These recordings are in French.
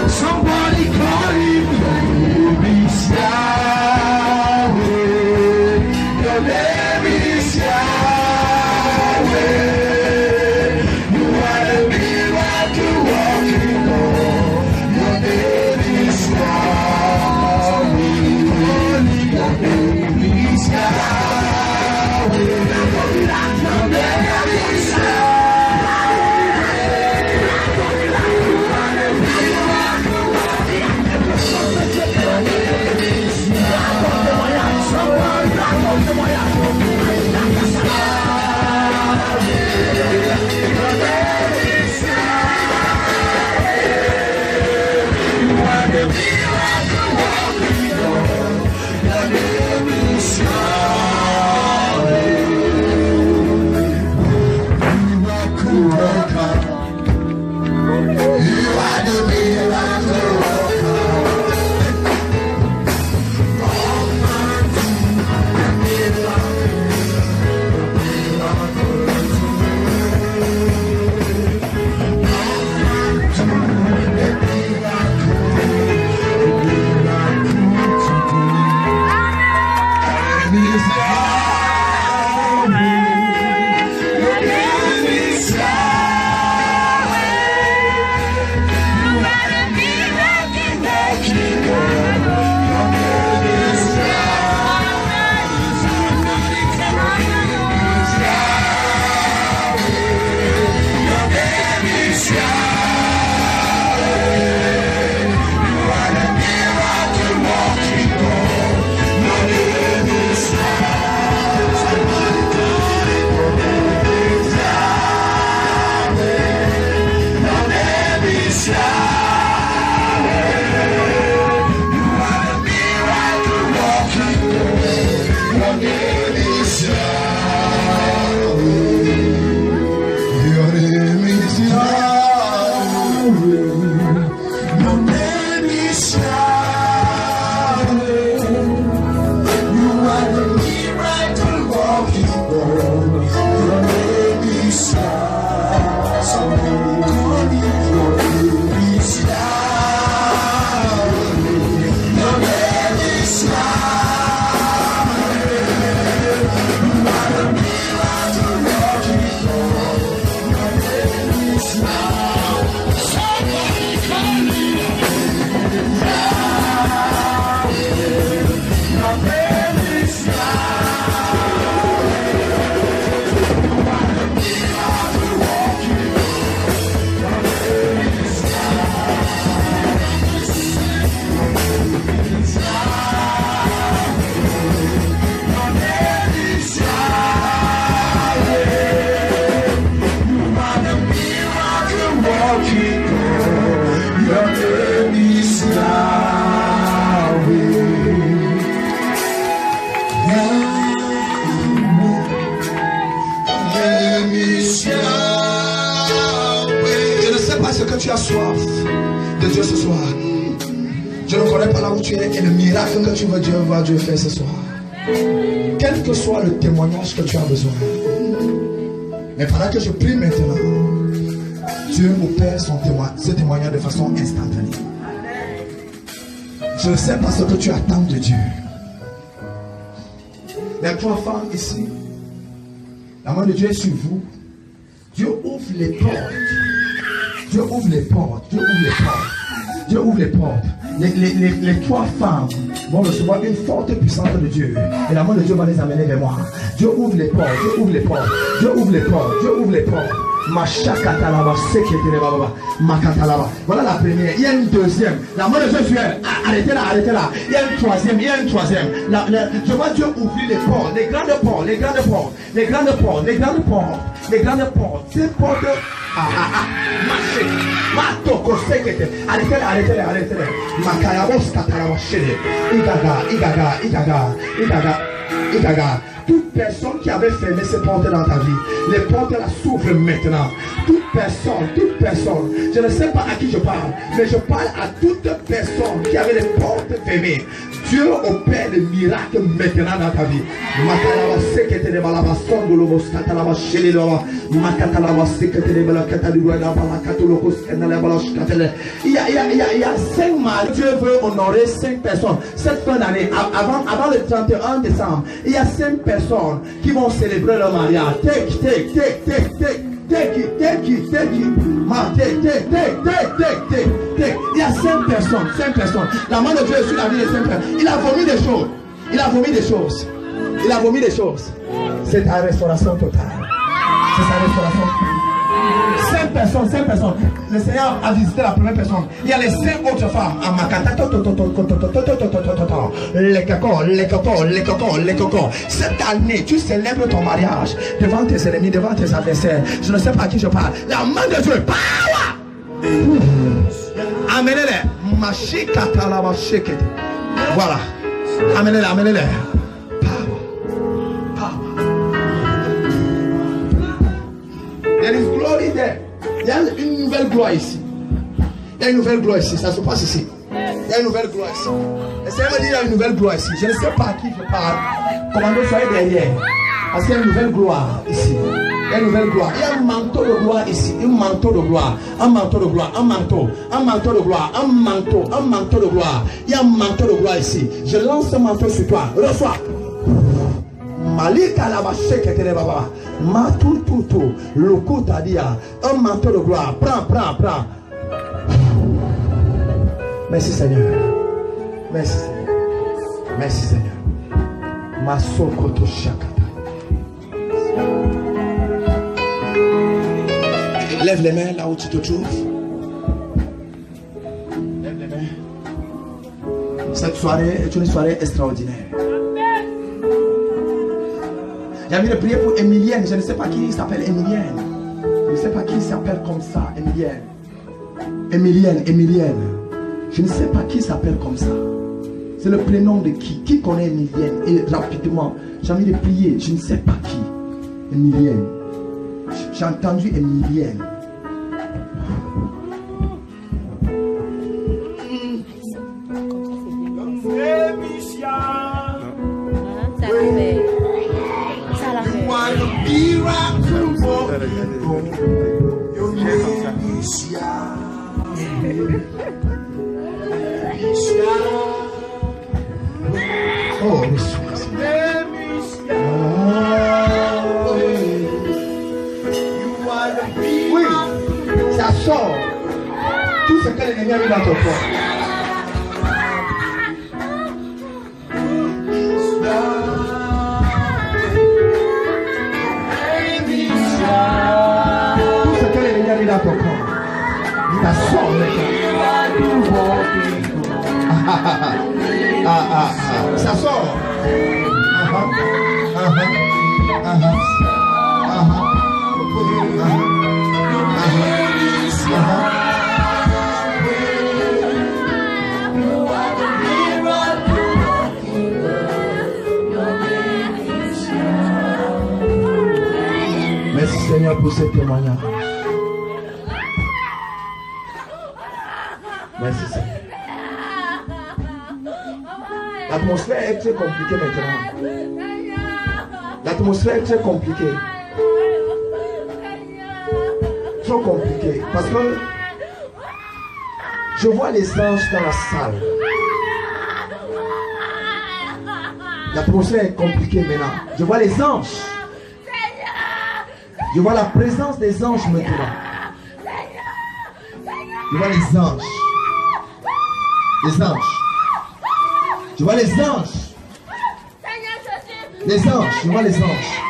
Somebody call him your name is Yahweh. You are the miracle walking Lord. Your name is Yahweh. Your name is Yahweh. Your name is Yahweh. Tu as soif de Dieu ce soir. Je ne connais pas là où tu es et le miracle que tu veux voir Dieu faire ce soir. Quel que soit le témoignage que tu as besoin. Mais pendant que je prie maintenant, Dieu opère ce témoignage de façon instantanée. Je ne sais pas ce que tu attends de Dieu. Les trois femmes ici, la main de Dieu est sur vous. Dieu ouvre les portes. Dieu ouvre les portes, Dieu ouvre les portes, Dieu ouvre les portes. Les trois femmes vont recevoir une forte puissance de Dieu. Et la main de Dieu va les amener vers moi. Dieu ouvre les portes, Dieu ouvre les portes, Dieu ouvre les portes, Dieu ouvre les portes. Voilà la première. Il y a une deuxième. La main de Dieu sur elle. Arrêtez là, arrêtez là. Il y a une troisième, il y a une troisième. Je vois Dieu ouvrir les portes, les grandes portes, les grandes portes, les grandes portes, les grandes portes, les grandes portes. Ces portes. Marchez. Matoko sekete. Arrêtez là, arrêtez là, arrêtez là. Makayabos katalawashede. Igaga. Et regarde, toute personne qui avait fermé ses portes dans ta vie, les portes la s'ouvrent maintenant. Toute personne, je ne sais pas à qui je parle, mais je parle à toute personne qui avait les portes fermées. Dieu opère le miracle maintenant dans ta vie. Il y a 5 maris. Dieu veut honorer 5 personnes. Cette fin d'année, avant le 31 décembre, il y a 5 personnes qui vont célébrer leur mariage. Take it. Il y a 5 personnes. La main de Dieu est sur la vie de 5 personnes. Il a vomi des choses. C'est ta restauration totale. C'est sa restauration. 5 personnes. Le Seigneur a visité la première personne. Il y a les 5 autres femmes. Les cocos. Cette année, tu célèbres ton mariage devant tes ennemis, devant tes adversaires. Je ne sais pas à qui je parle. La main de Dieu. Power! Amenez-les. Voilà. Amenez-les. There is glory there. Il y a une nouvelle gloire ici. Ça se passe ici. Il y a une nouvelle gloire ici. Le Seigneur me dit il y a une nouvelle gloire ici. Je ne sais pas à qui je parle. Commando, soyez derrière. Parce qu'il y a une nouvelle gloire ici. Il y a une nouvelle gloire. Il y a un manteau de gloire ici. Un manteau de gloire. Un manteau de gloire. Un manteau de gloire. Il y a un manteau de gloire ici. Je lance ce manteau sur toi. Reçois. Malika la bacheke te baba. Matututu. Loko tadia. Un manteau de gloire. Prends. Merci Seigneur. Merci Seigneur. Masokoto shakata. Lève les mains là où tu te trouves. Lève les mains. Cette soirée est une soirée extraordinaire. J'ai envie de prier pour Emilienne. Je ne sais pas qui s'appelle Emilienne. Je ne sais pas qui s'appelle comme ça. Emilienne. Je ne sais pas qui s'appelle comme ça. C'est le prénom de qui? Qui connaît Emilienne? Et rapidement, j'ai envie de prier. Je ne sais pas qui. Emilienne. J'ai entendu Emilienne. Oh, oui, ça sort tout ce que l'ennemi a mis dans ton corps. Tout ce que l'ennemi a mis dans ton corps, ça sort maintenant. Ça sort. Merci Seigneur pour ce témoignage. Merci Seigneur. L'atmosphère est très compliquée maintenant. L'atmosphère est très compliquée. Trop compliquée. Parce que je vois les anges dans la salle. L'atmosphère est compliquée maintenant. Je vois les anges. Je vois la présence des anges maintenant. Je vois les anges. Les anges. Je vois les anges. Les anges. Je vois les anges.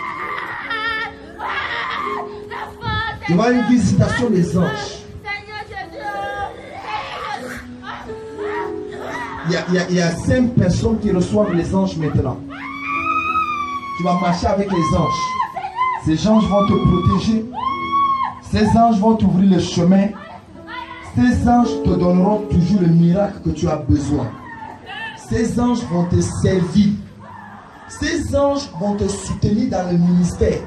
Je vois une visitation des anges. Il y a 5 personnes qui reçoivent les anges maintenant. Tu vas marcher avec les anges. Ces anges vont te protéger. Ces anges vont t'ouvrir le chemin. Ces anges te donneront toujours le miracle que tu as besoin. Ces anges vont te servir. Ces anges vont te soutenir dans le ministère.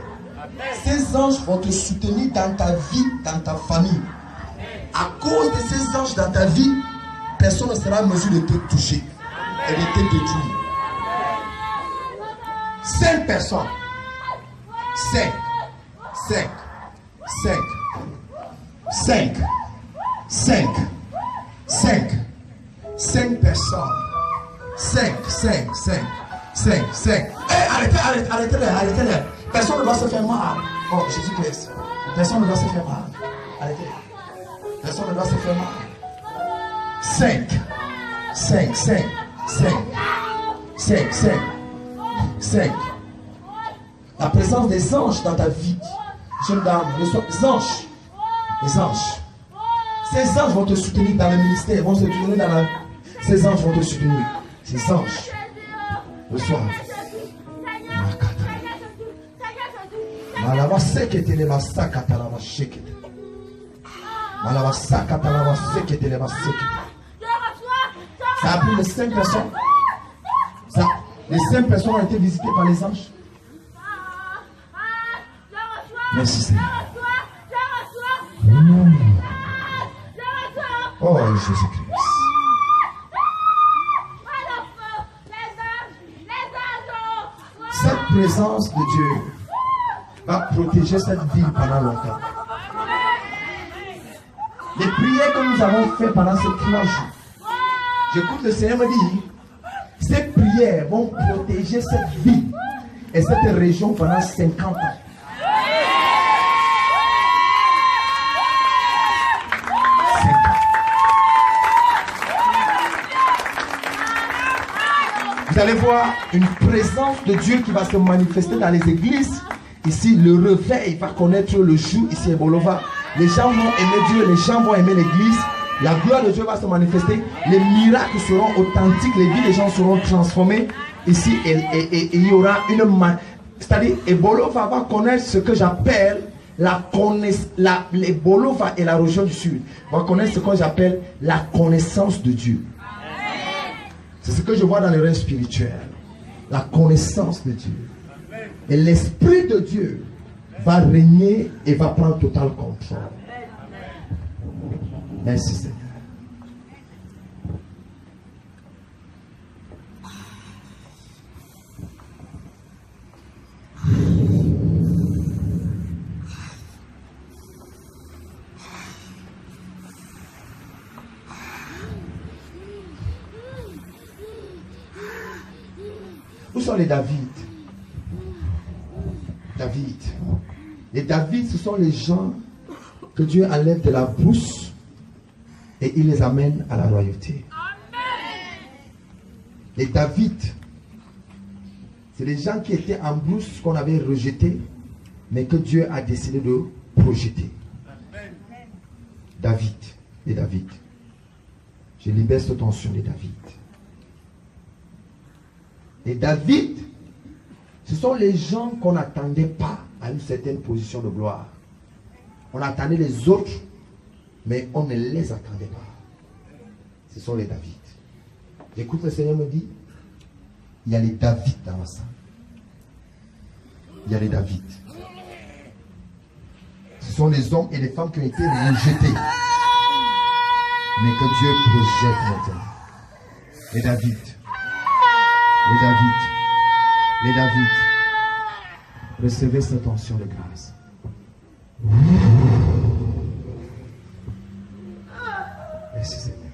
Ces anges vont te soutenir dans ta vie, dans ta famille. À cause de ces anges dans ta vie, personne ne sera en mesure de te toucher et de te détruire. 5 personnes. 5 personnes. 5. Arrêtez-les. Personne ne va se faire mal. Oh, Jésus-Christ. Personne ne va se faire mal. Arrêtez-les. Personne ne va se faire mal. 5. La présence des anges dans ta vie. Jeune dame, les anges. Ces anges vont te soutenir dans le ministère. Vont se soutenir dans la... Ces anges vont te soutenir. Ces anges. Le soir. Ça a pris les 5 personnes. Les 5 personnes ont été visitées par les anges. Merci Seigneur. Oh Jésus-Christ. Cette présence de Dieu va protéger cette ville pendant longtemps. Les prières que nous avons faites pendant ces 3 jours, j'écoute le Seigneur me dire, ces prières vont protéger cette ville et cette région pendant 50 ans. Vous allez voir une présence de Dieu qui va se manifester dans les églises. Ici, le réveil va connaître le jour ici à Bolova. Les gens vont aimer Dieu, les gens vont aimer l'église. La gloire de Dieu va se manifester. Les miracles seront authentiques, les vies des gens seront transformées. Ici, et il y aura une... C'est-à-dire, Bolova va connaître ce que j'appelle les Bolova et la région du Sud va connaître ce que j'appelle la connaissance de Dieu. C'est ce que je vois dans le règne spirituel. La connaissance de Dieu. Et l'Esprit de Dieu va régner et va prendre total contrôle. Merci Seigneur. Où sont les David? Les David, ce sont les gens que Dieu enlève de la brousse et il les amène à la royauté. Les David, c'est les gens qui étaient en brousse qu'on avait rejetés, mais que Dieu a décidé de projeter. Les David. Je libère cette tension des David. Les David, ce sont les gens qu'on n'attendait pas à une certaine position de gloire. On attendait les autres, mais on ne les attendait pas. Ce sont les David. J'écoute le Seigneur me dit, il y a les David dans la salle. Il y a les David. Ce sont les hommes et les femmes qui ont été rejetés, mais que Dieu projette maintenant. Les David. Recevez cette onction de grâce. Merci Seigneur.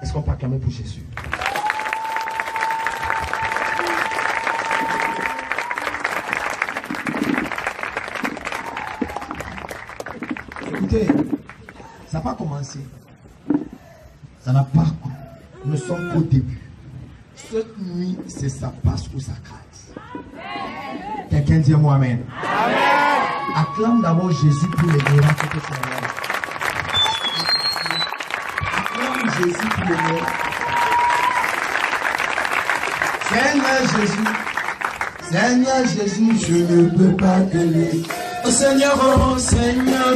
Est-ce qu'on peut acclamer pour Jésus? Écoutez, ça n'a pas commencé. Ça n'a pas. Nous ne sommes qu'au début. Cette nuit, c'est ça passe ou ça casse. Quelqu'un dit moi amen. Amen. Acclame d'abord Jésus pour les miracles que tu as là. Acclame Jésus pour les miracles. Seigneur Jésus, je ne peux pas te laisser. Oh Seigneur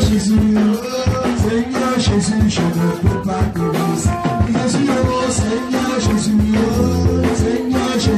Jésus, Seigneur Jésus, je ne peux pas te laisser. Jésus, oh Seigneur Jésus, oh Seigneur Jésus.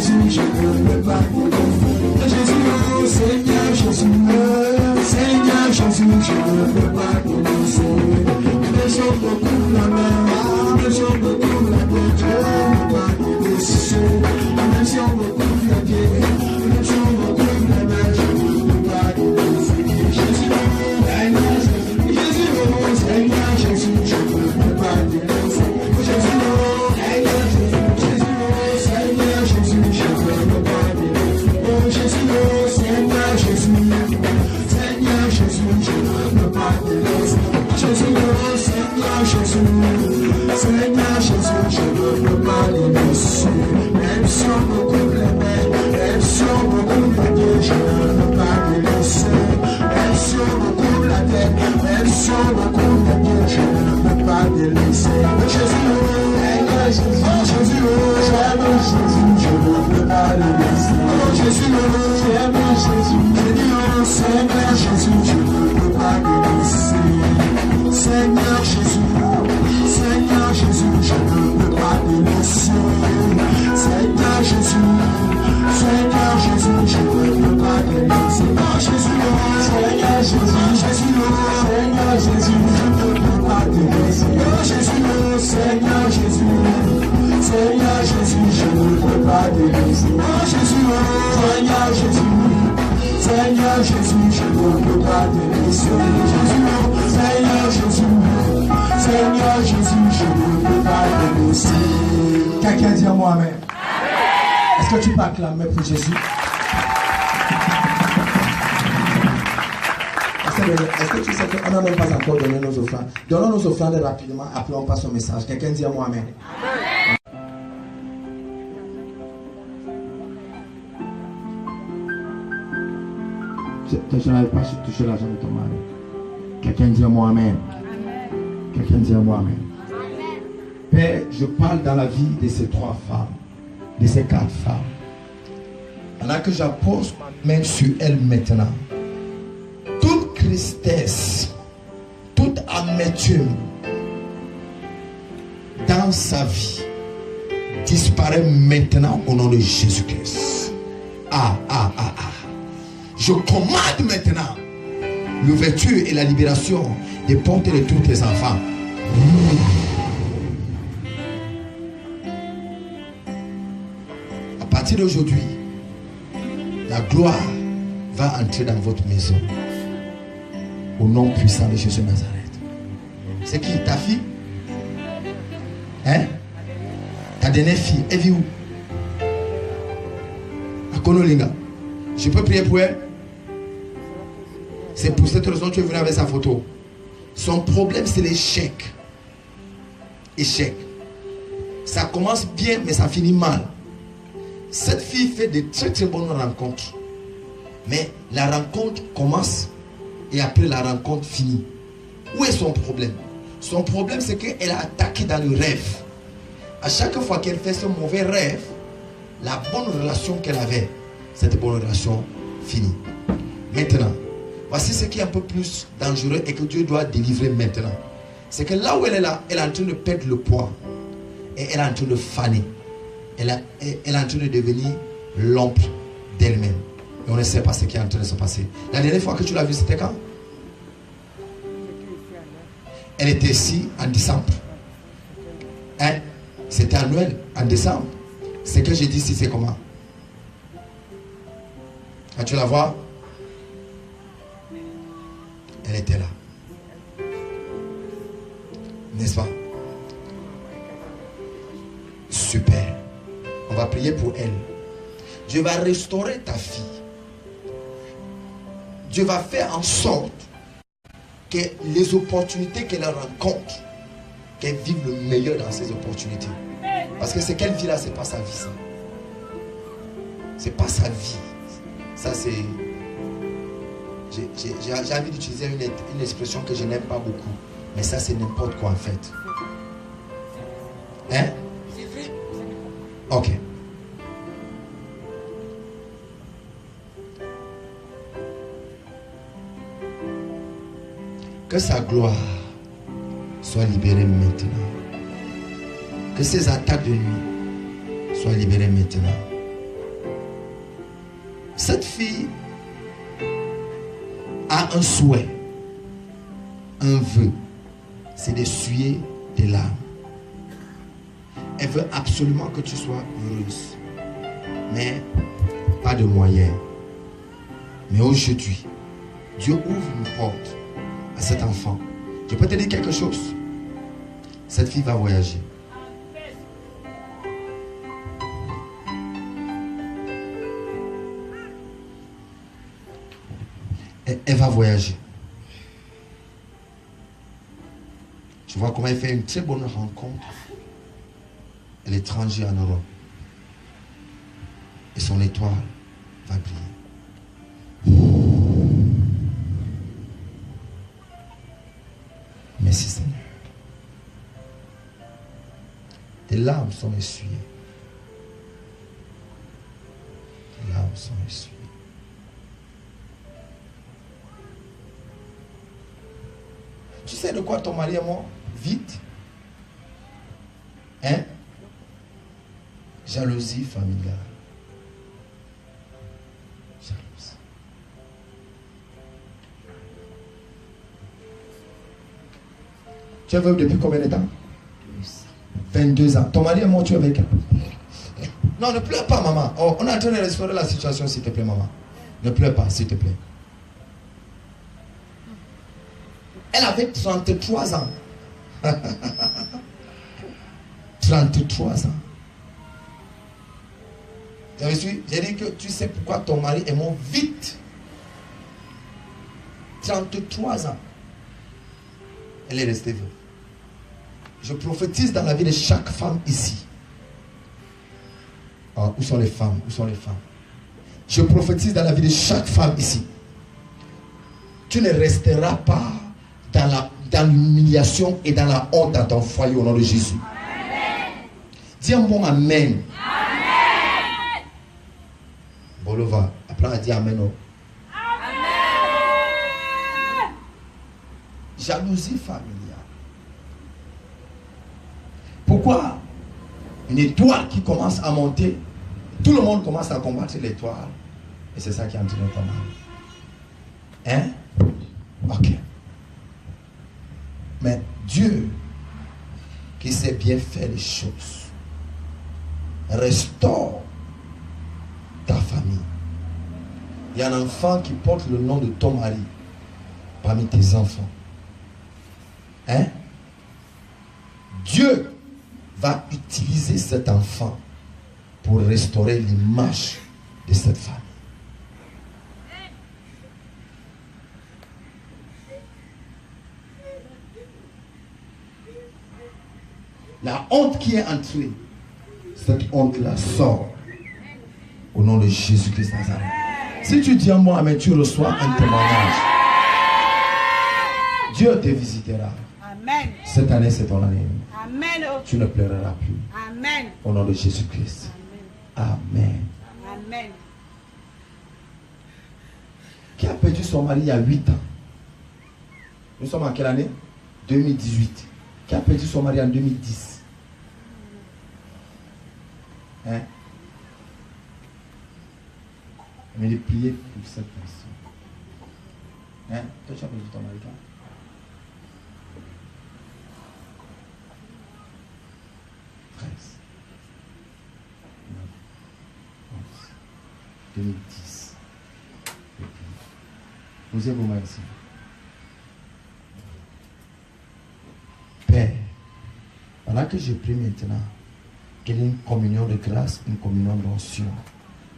Seigneur Jésus, je ne peux pas les laisser. Même si on me coupe les mains, même si on me coupe les pieds, je ne peux pas les laisser. Même si on me coupe la tête, même si on me coupe les pieds, je ne peux pas les laisser. Jésus, Seigneur Jésus, j'aime Jésus, je ne peux pas les laisser. Jésus, j'aime Jésus, Seigneur Jésus, je ne peux pas les laisser. Seigneur Jésus, Seigneur Jésus, je ne peux pas te laisser. Seigneur Jésus, Seigneur Jésus, je ne peux pas te laisser. Oh Jésus, Seigneur Jésus, Jésus, Seigneur Jésus, je ne peux pas te laisser. Oh Jésus, Seigneur Jésus, Seigneur Jésus, je ne peux pas te laisser. Oh Jésus, Seigneur Jésus, Seigneur Jésus, je ne peux pas te laisser. Jésus, Seigneur Jésus, Seigneur Jésus, je ne peux pas te laisser. Quelqu'un dit à moi amen. Est-ce que tu peux acclamer pour Jésus? Est-ce que tu sais qu'on n'a même pas encore donné nos offrandes? Donnons nos offrandes rapidement, après on passe au message. Quelqu'un dit à moi amen. Je n'arrive pas à toucher l'argent de ton mari. Quelqu'un dit à moi amen. Quelqu'un dit à moi amen. Père, je parle dans la vie de ces 3 femmes, de ces 4 femmes. Alors que j'appose ma main sur elles maintenant, toute tristesse, toute amertume dans sa vie disparaît maintenant au nom de Jésus-Christ. Je commande maintenant l'ouverture et la libération des portes de tous tes enfants. À partir d'aujourd'hui, la gloire va entrer dans votre maison. Au nom puissant de Jésus de Nazareth. C'est qui? Ta fille? Hein? Ta dernière fille, elle vit où? À Konolinga. Je peux prier pour elle? C'est pour cette raison que tu es venu avec sa photo. Son problème, c'est l'échec. Échec. Ça commence bien, mais ça finit mal. Cette fille fait de très très bonnes rencontres. Mais la rencontre commence et après la rencontre finit. Où est son problème? Son problème, c'est qu'elle a attaqué dans le rêve. À chaque fois qu'elle fait ce mauvais rêve, la bonne relation qu'elle avait, cette bonne relation finit. Maintenant, voici ce qui est un peu plus dangereux et que Dieu doit délivrer maintenant. C'est que là où elle est là, elle est en train de perdre le poids. Et elle est en train de faner. Elle est en train de devenir l'ombre d'elle-même. Et on ne sait pas ce qui est en train de se passer. La dernière fois que tu l'as vue, c'était quand? Elle était ici en décembre. Hein? C'était à Noël, en décembre. Ce que j'ai dit ici, c'est comment? Quand tu la vois, elle était là. N'est-ce pas? Super. On va prier pour elle. Dieu va restaurer ta fille. Dieu va faire en sorte que les opportunités qu'elle rencontre, qu'elle vive le meilleur dans ces opportunités. Parce que ce qu'elle vit là, c'est pas sa vie, ça. C'est pas sa vie. Ça, c'est... J'ai envie d'utiliser une expression que je n'aime pas beaucoup. Mais ça, c'est n'importe quoi en fait. Hein? C'est vrai. Ok. Que sa gloire soit libérée maintenant. Que ses attaques de nuit soient libérées maintenant. Cette fille a un souhait, un vœu, c'est d'essuyer des larmes. Elle veut absolument que tu sois heureuse, mais pas de moyens. Mais aujourd'hui, Dieu ouvre une porte à cet enfant. Je peux te dire quelque chose. Cette fille va voyager. Elle va voyager. Je vois comment elle fait une très bonne rencontre et l'étranger en Europe. Et son étoile va briller. Merci Seigneur. Tes larmes sont essuyées. Tes larmes sont essuyées. Tu sais de quoi ton mari est mort? Vite. Hein? Jalousie familiale. Jalousie. Tu es veuve depuis combien de temps? 22 ans. Ton mari est mort, tu es avec elle. Non, ne pleure pas, maman. Oh, on est en train de restaurer la situation, s'il te plaît, maman. Ne pleure pas, s'il te plaît. Elle avait 33 ans. 33 ans. Vous avez su? J'ai dit que tu sais pourquoi ton mari est mort vite. 33 ans. Elle est restée veuve. Je prophétise dans la vie de chaque femme ici. Oh, où sont les femmes? Où sont les femmes? Je prophétise dans la vie de chaque femme ici. Tu ne resteras pas dans l'humiliation et dans la honte dans ton foyer au nom de Jésus. Amen. Dis un bon amen. Amen. Bolova, apprends à dire amen. Oh. Amen. Jalousie familiale. Pourquoi une étoile qui commence à monter, tout le monde commence à combattre l'étoile. Et c'est ça qui a entraîné ton mari. Hein? Ok. Mais Dieu, qui sait bien faire les choses, restaure ta famille. Il y a un enfant qui porte le nom de ton mari parmi tes enfants. Hein? Dieu va utiliser cet enfant pour restaurer l'image de cette famille. La honte qui est entrée, cette honte-là sort au nom de Jésus-Christ Nazareth. Si tu dis à moi, mais tu reçois un témoignage, Dieu te visitera. Amen. Cette année, c'est ton année. Amen. Tu ne pleureras plus. Amen. Au nom de Jésus-Christ. Amen. Amen. Qui a perdu son mari il y a 8 ans? Nous sommes en quelle année? 2018. Qui a perdu son mari en 2010? Hein? Mais il prier pour cette personne. Hein? Toi, tu as perdu ton mari quand? 13, 9, 11, 2010. Posez vos mains ici. Père, voilà que je prie maintenant qu'il y ait une communion de grâce, une communion d'onction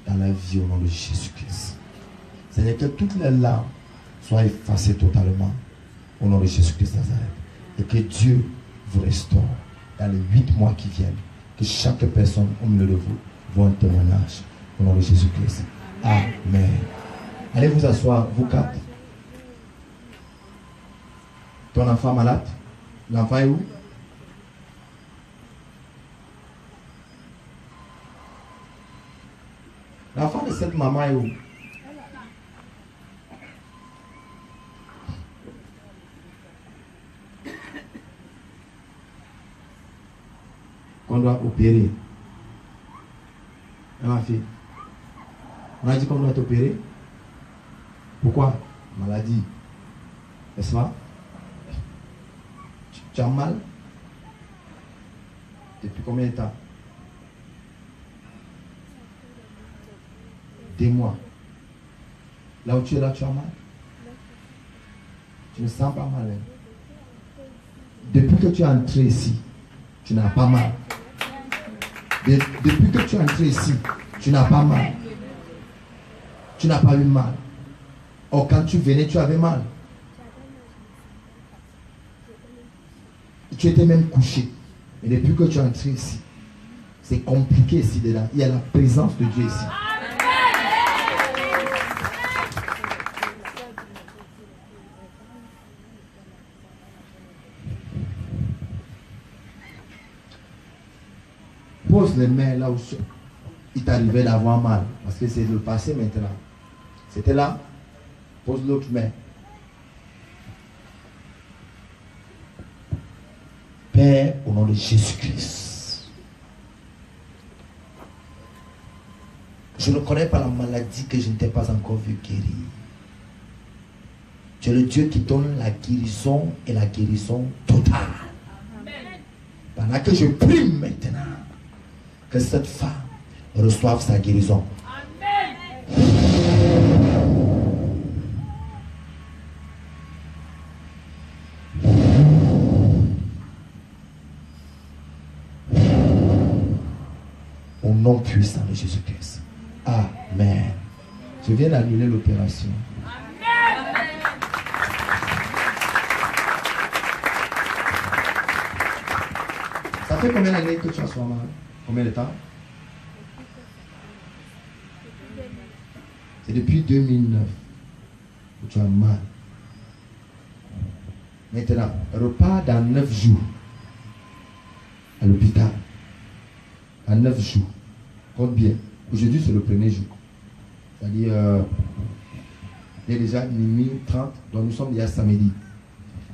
dans la vie au nom de Jésus-Christ. Seigneur, que toutes les larmes soient effacées totalement au nom de Jésus-Christ Nazareth. Et que Dieu vous restaure dans les 8 mois qui viennent. Que chaque personne au milieu de vous voit un témoignage au nom de Jésus-Christ. Amen. Allez vous asseoir, vous 4. Ton enfant malade? L'enfant est où? L'enfant de cette maman est où? Qu'on doit opérer. Ma fille. On a dit qu'on doit t'opérer. Pourquoi? Maladie. N'est-ce pas? Tu as mal? Depuis combien de temps? 2 mois. Là où tu es là, tu as mal? Tu ne sens pas mal. Hein? Depuis que tu es entré ici, tu n'as pas mal. Depuis que tu es entré ici, tu n'as pas mal. Tu n'as pas eu mal. Or, quand tu venais, tu avais mal. Tu étais même couché. Et depuis que tu es entré ici, C'est compliqué ici dedans. Il y a la présence de Dieu ici. Pose les mains là où il t'arrivait d'avoir mal. Parce que c'est le passé maintenant. C'était là. Pose l'autre main. Père, au nom de Jésus-Christ, je ne connais pas la maladie que je ne t'ai pas encore vu guérir. Tu es le Dieu qui donne la guérison et la guérison totale. Pendant que je prie maintenant, que cette femme reçoive sa guérison. Au nom puissant de Jésus-Christ. Amen. Je viens d'annuler l'opération. Ça fait combien d'années que tu as souvent mal? Combien de temps? C'est depuis 2009 que tu as mal. Maintenant, repars dans 9 jours à l'hôpital. À 9 jours. Compte bien. Aujourd'hui, c'est le premier jour. C'est-à-dire, il est déjà minuit 30, donc nous sommes déjà samedi.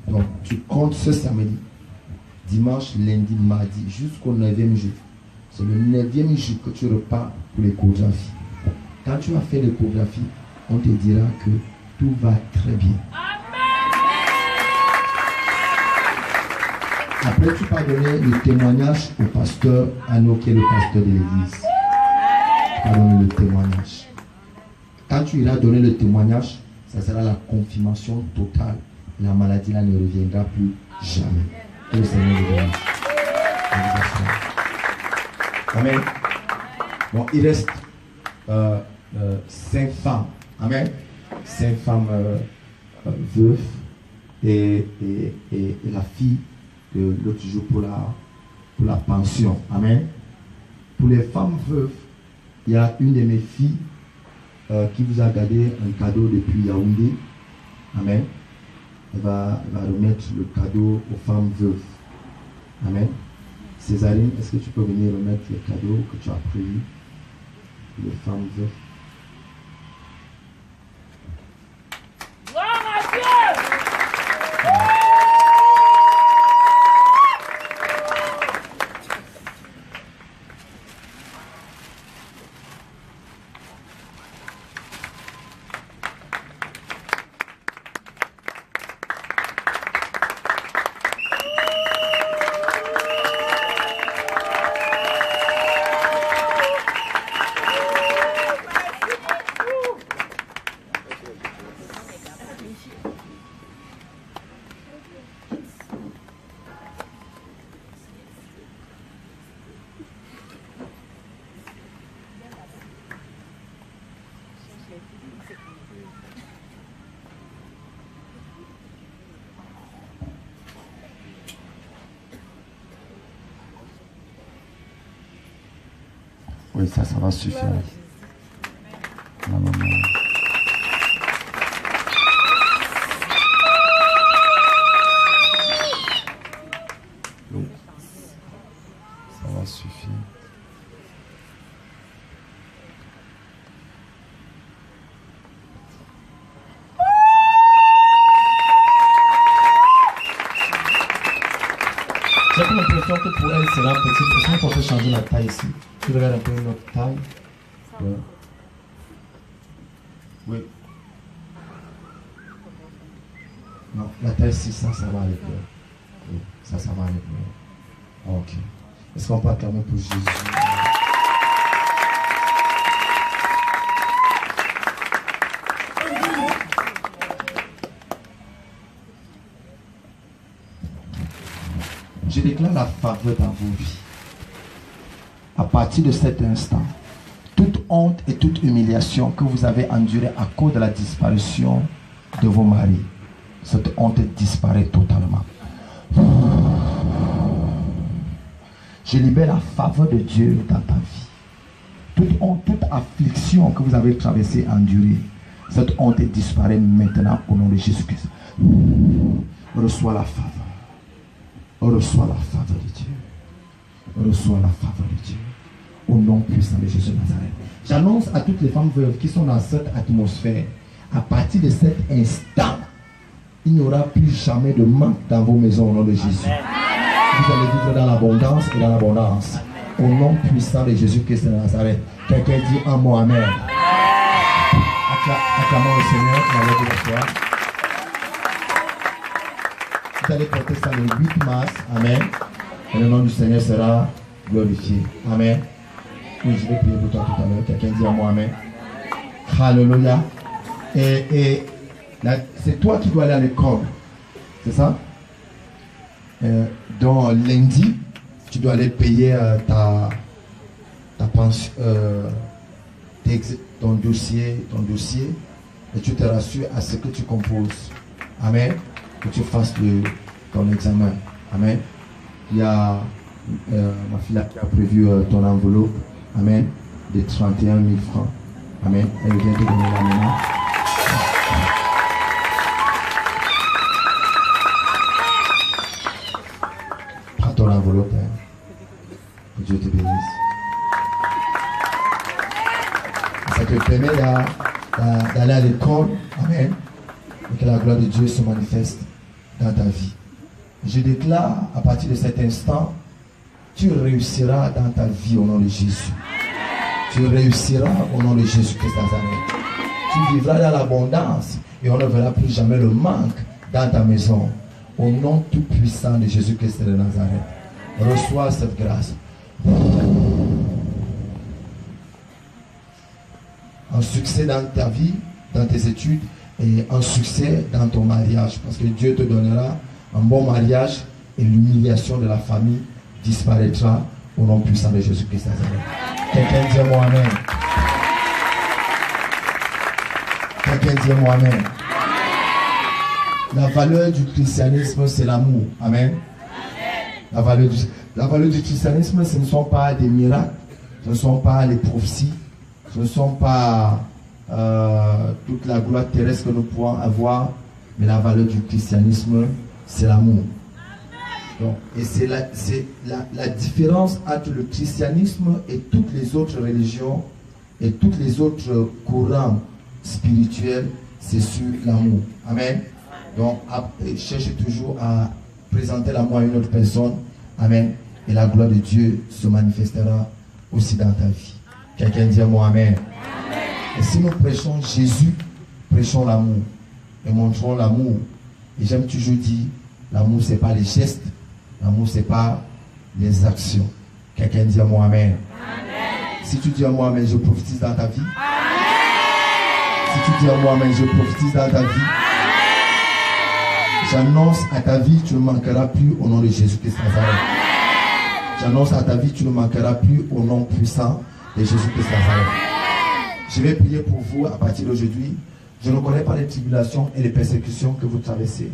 Donc, tu comptes ce samedi, dimanche, lundi, mardi, jusqu'au 9e jour. C'est le 9e jour que tu repars pour l'échographie. Quand tu as fait l'échographie, on te dira que tout va très bien. Après, tu vas donner le témoignage au pasteur Anno, qui est le pasteur de l'église. Tu vas donner le témoignage. Quand tu iras donner le témoignage, ça sera la confirmation totale. La maladie là ne reviendra plus jamais. Que le Seigneur vous bénisse. Amen. Bon, il reste 5 femmes. Amen. 5 femmes veuves et la fille de l'autre jour pour la pension. Amen. Pour les femmes veuves, il y a une de mes filles qui vous a gardé un cadeau depuis Yaoundé. Amen. Elle va remettre le cadeau aux femmes veuves. Amen. Césarine, est-ce que tu peux venir remettre le cadeau que tu as prévu pour les femmes veuves? Oui, ça va suffire. Non, non, non. Oui. Ça va suffire. J'ai l'impression que pour elle, c'est la petite. Est-ce qu'on peut changer la taille ici? Tu regardes un peu notre taille. Ouais. Oui. Non, la taille ici, ça va aller bien. Oui, ça va aller bien. Ok. Est-ce qu'on peut acclamer pour Jésus? Je déclare la faveur dans vos vies. À partir de cet instant, toute honte et toute humiliation que vous avez endurée à cause de la disparition de vos maris, cette honte disparaît totalement. Je libère la faveur de Dieu dans ta vie. Toute honte, toute affliction que vous avez traversée, endurée, cette honte disparaît maintenant au nom de Jésus-Christ. Reçois la faveur. Reçois la faveur de Dieu. Reçois la faveur de Dieu. Au nom puissant de Jésus de Nazareth. J'annonce à toutes les femmes veuves qui sont dans cette atmosphère, à partir de cet instant, il n'y aura plus jamais de manque dans vos maisons au nom de Jésus. Vous allez vivre dans l'abondance et dans l'abondance. Au nom puissant de Jésus-Christ de Nazareth. Quelqu'un dit un mot amen. Acclamons le Seigneur et allez vous asseoir. Vous allez porter ça le 8 mars. Amen. Et le nom du Seigneur sera glorifié. Amen. Oui, je vais prier pour toi tout à l'heure. Quelqu'un dit un mot amen. Alléluia. Et c'est toi qui dois aller à l'école. C'est ça? Donc lundi, tu dois aller payer ta pension, ton dossier, et tu te rassures à ce que tu composes. Amen. Que tu fasses ton examen. Amen. Il y a ma fille qui a prévu ton enveloppe. Amen. De 31 000 francs. Amen. Elle vient te donner la maintenant. Prends ton enveloppe. Que Dieu te bénisse. Ça te permet d'aller à l'école. Amen. Et que la gloire de Dieu se manifeste dans ta vie. Je déclare à partir de cet instant, tu réussiras dans ta vie au nom de Jésus. Tu réussiras au nom de Jésus-Christ Nazareth. Tu vivras dans l'abondance et on ne verra plus jamais le manque dans ta maison. Au nom tout puissant de Jésus-Christ de Nazareth. Reçois cette grâce. Un succès dans ta vie, dans tes études et un succès dans ton mariage. Parce que Dieu te donnera un bon mariage et l'humiliation de la famille disparaîtra au nom puissant de Jésus-Christ Nazareth. Quelqu'un dit moi amen. Quelqu'un dit moi amen. La valeur du christianisme, c'est l'amour. Amen. La valeur du christianisme, ce ne sont pas des miracles, ce ne sont pas les prophéties, ce ne sont pas toute la gloire terrestre que nous pouvons avoir, mais la valeur du christianisme, c'est l'amour. Donc, et c'est la différence entre le christianisme et toutes les autres religions et tous les autres courants spirituels, c'est sur l'amour. Amen. Donc, cherchez toujours à présenter l'amour à une autre personne. Amen. Et la gloire de Dieu se manifestera aussi dans ta vie. Quelqu'un dit à moi amen. Et si nous prêchons Jésus, prêchons l'amour. Et montrons l'amour. Et j'aime toujours dire, l'amour, ce n'est pas les gestes. L'amour, ce n'est pas les actions. Quelqu'un dit à moi amen. Si tu dis à moi amen, je prophétise dans ta vie. Si tu dis à moi amen, je prophétise dans ta vie. J'annonce à ta vie, tu ne manqueras plus au nom de Jésus-Christ Nazareth. J'annonce à ta vie, tu ne manqueras plus au nom puissant de Jésus-Christ Nazareth. Je vais prier pour vous à partir d'aujourd'hui. Je ne connais pas les tribulations et les persécutions que vous traversez.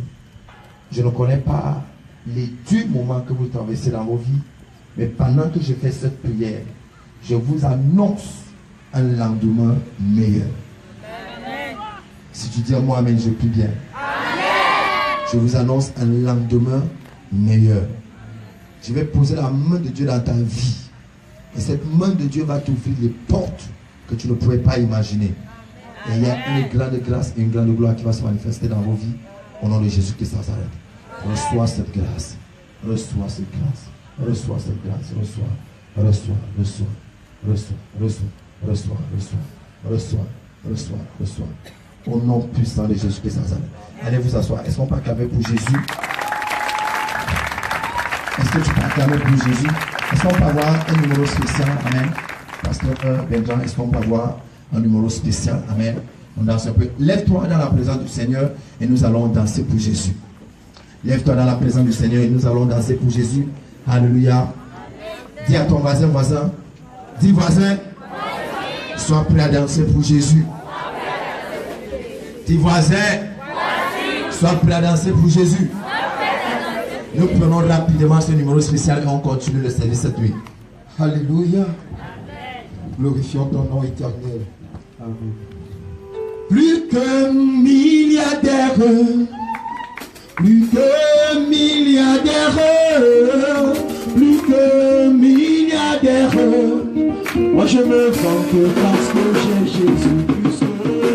Je ne connais pas les durs moments que vous traversez dans vos vies. Mais pendant que je fais cette prière, je vous annonce un lendemain meilleur. Si tu dis à moi, amen, je prie bien. Je vous annonce un lendemain meilleur. Je vais poser la main de Dieu dans ta vie. Et cette main de Dieu va t'ouvrir les portes que tu ne pouvais pas imaginer. Et il y a une grande grâce et une grande gloire qui va se manifester dans vos vies. Au nom de Jésus-Christ Nazareth. Reçois cette grâce. Reçois cette grâce. Reçois cette grâce. Reçois. Reçois. Reçois. Reçois. Reçois. Reçois. Reçois. Reçois. Reçois. Reçois. Au nom puissant de Jésus-Christ Nazareth. Allez vous asseoir. Est-ce qu'on peut acclamer pour Jésus? Est-ce que tu peux acclamer pour Jésus? Est-ce qu'on peut avoir un numéro spécial? Amen. Pasteur Benjamin, est-ce qu'on peut avoir un numéro spécial? Amen. On danse un peu. Lève-toi dans la présence du Seigneur et nous allons danser pour Jésus. Lève-toi dans la présence du Seigneur et nous allons danser pour Jésus. Alléluia. Dis à ton voisin. Dis voisin. Sois prêt à danser pour Jésus. Dis voisin. Sois prêt à danser pour Jésus. Nous prenons rapidement ce numéro spécial et on continue le service cette nuit. Alléluia. Glorifions ton nom éternel. Amen. Plus que milliardaire, plus que milliardaire, plus que milliardaire. Moi je me vante parce que j'ai Jésus. Plus que milliardaire.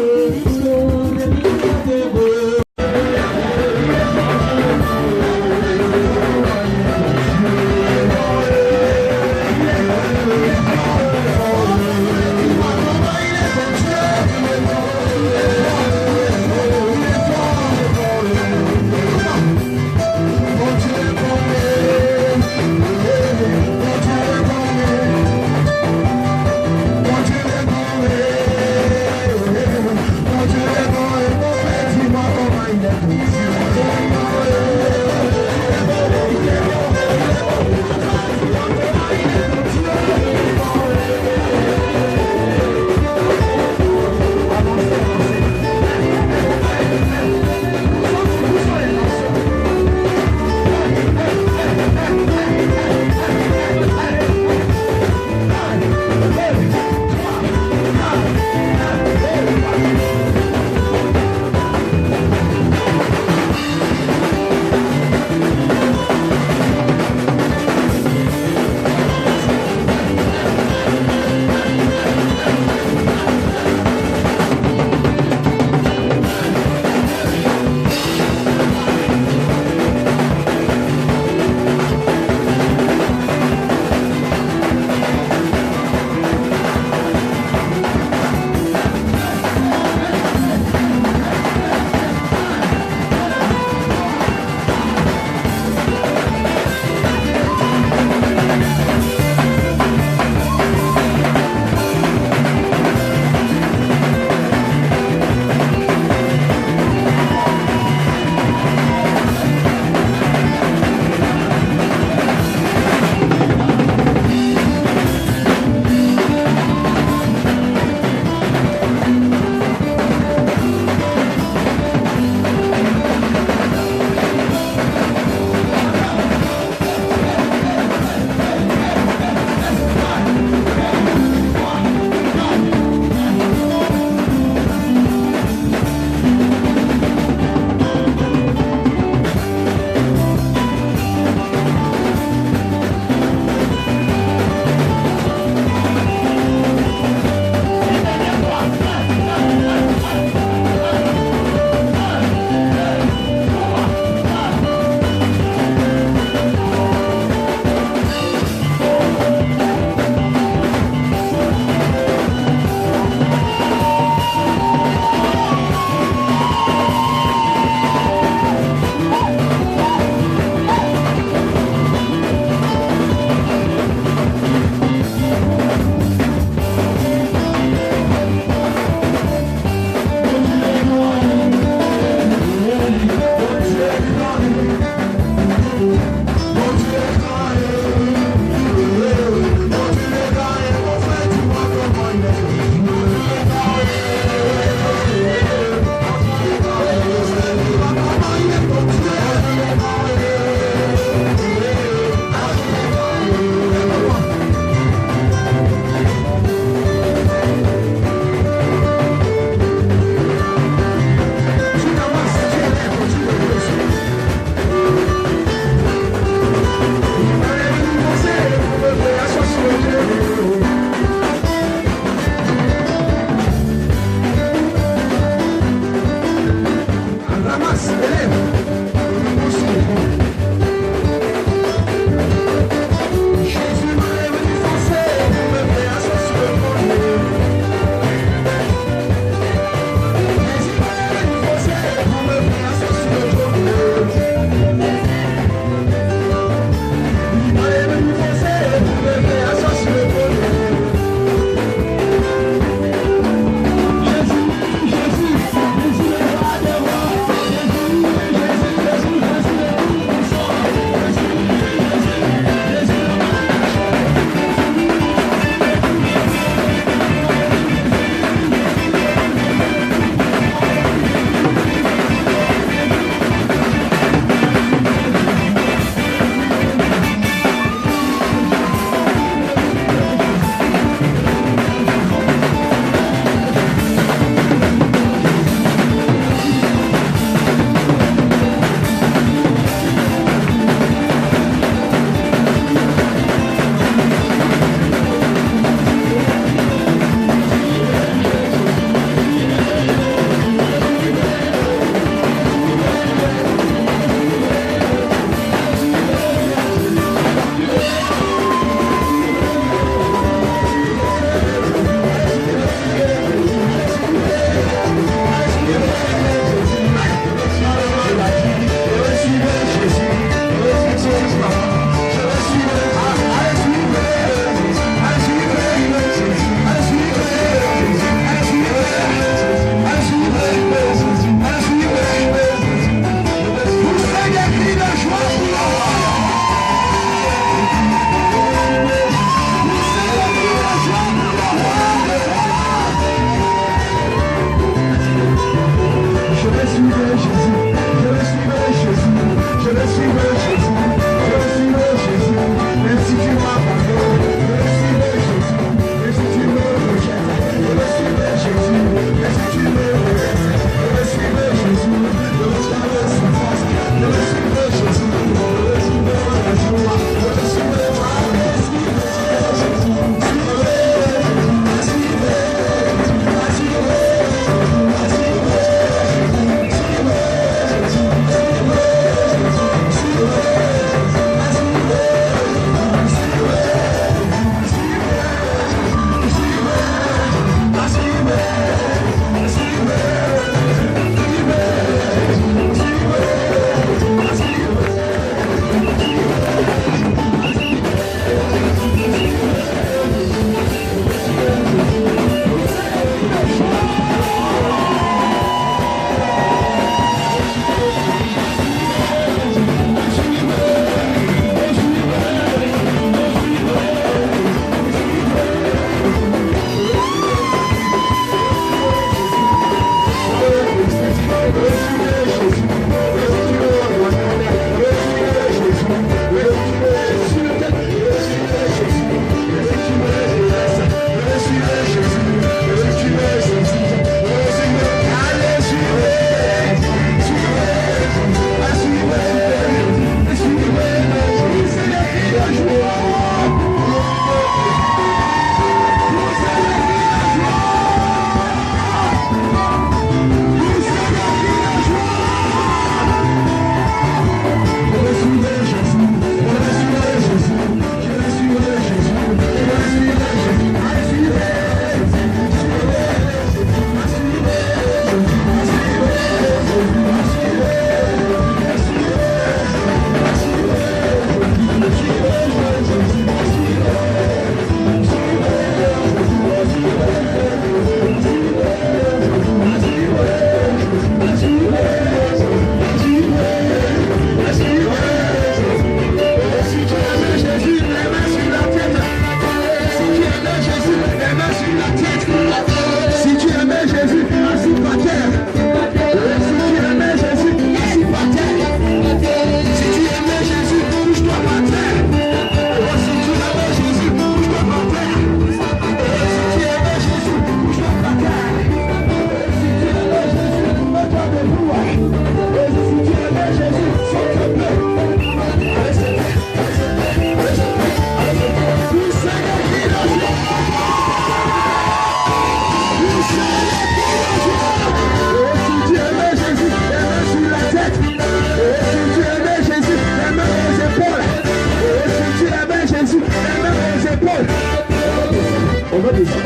On va descendre.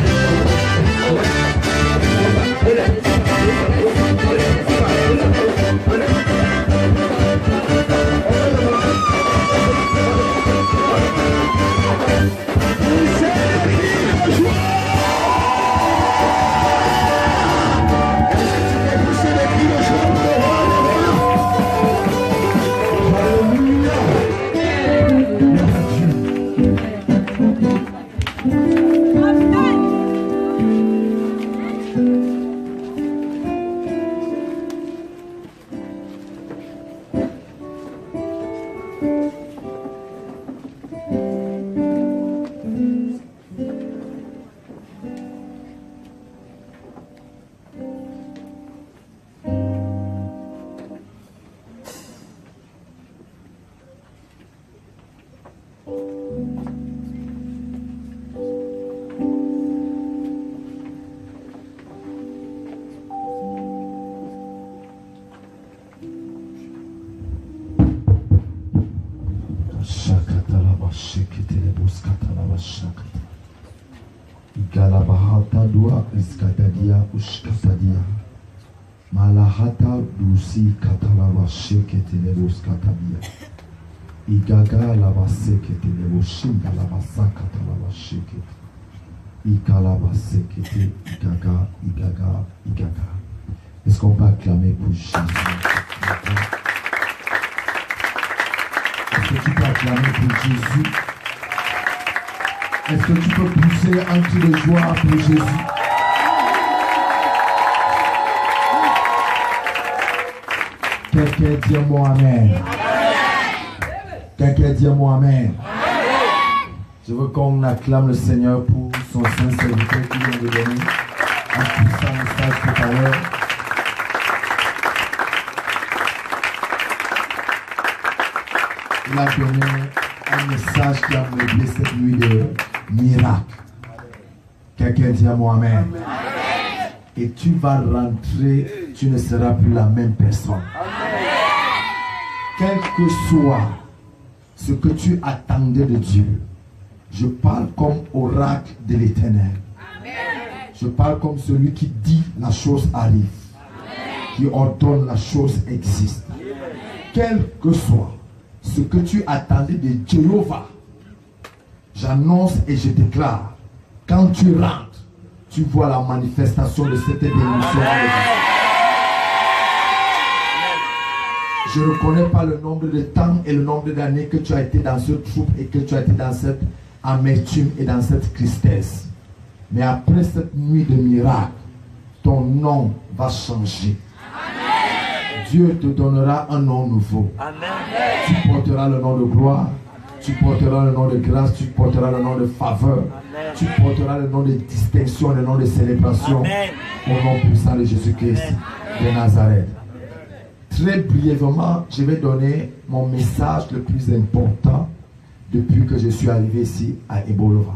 Igalabahata dua iskadadia ushkatadia malahata dusi katalaba sheketele uskatadia igaga laba seketele ushinda laba sakatalaba sheket ikalaba sekete igaga. Est-ce qu'on peut acclamer pour Jésus? Est-ce que tu peux acclamer pour Jésus? Est-ce que tu peux pousser un cri de joie pour Jésus? Quelqu'un dit moi amen. Quelqu'un dit moi amen. Je veux qu'on acclame le Seigneur pour son saint serviteur qui vient de donner un puissant message tout à l'heure. Il a donné un message qui a meublé cette nuit de miracle. Quelqu'un dit à moi amen. Et tu vas rentrer, tu ne seras plus la même personne. Quel que soit ce que tu attendais de Dieu, je parle comme oracle de l'Éternel. Je parle comme celui qui dit la chose arrive, qui ordonne la chose existe. Quel que soit ce que tu attendais de Jéhovah, j'annonce et je déclare, quand tu rentres, tu vois la manifestation de cette bénédiction. Je ne reconnais pas le nombre de temps et le nombre d'années que tu as été dans ce troupe et que tu as été dans cette amertume et dans cette tristesse. Mais après cette nuit de miracle, ton nom va changer. Dieu te donnera un nom nouveau. Amen. Tu porteras le nom de gloire, tu porteras le nom de grâce, tu porteras le nom de faveur, amen. Tu porteras le nom de distinction, le nom de célébration. Amen. Au nom puissant de Jésus-Christ de Nazareth. Très brièvement, je vais donner mon message le plus important depuis que je suis arrivé ici à Ebolova.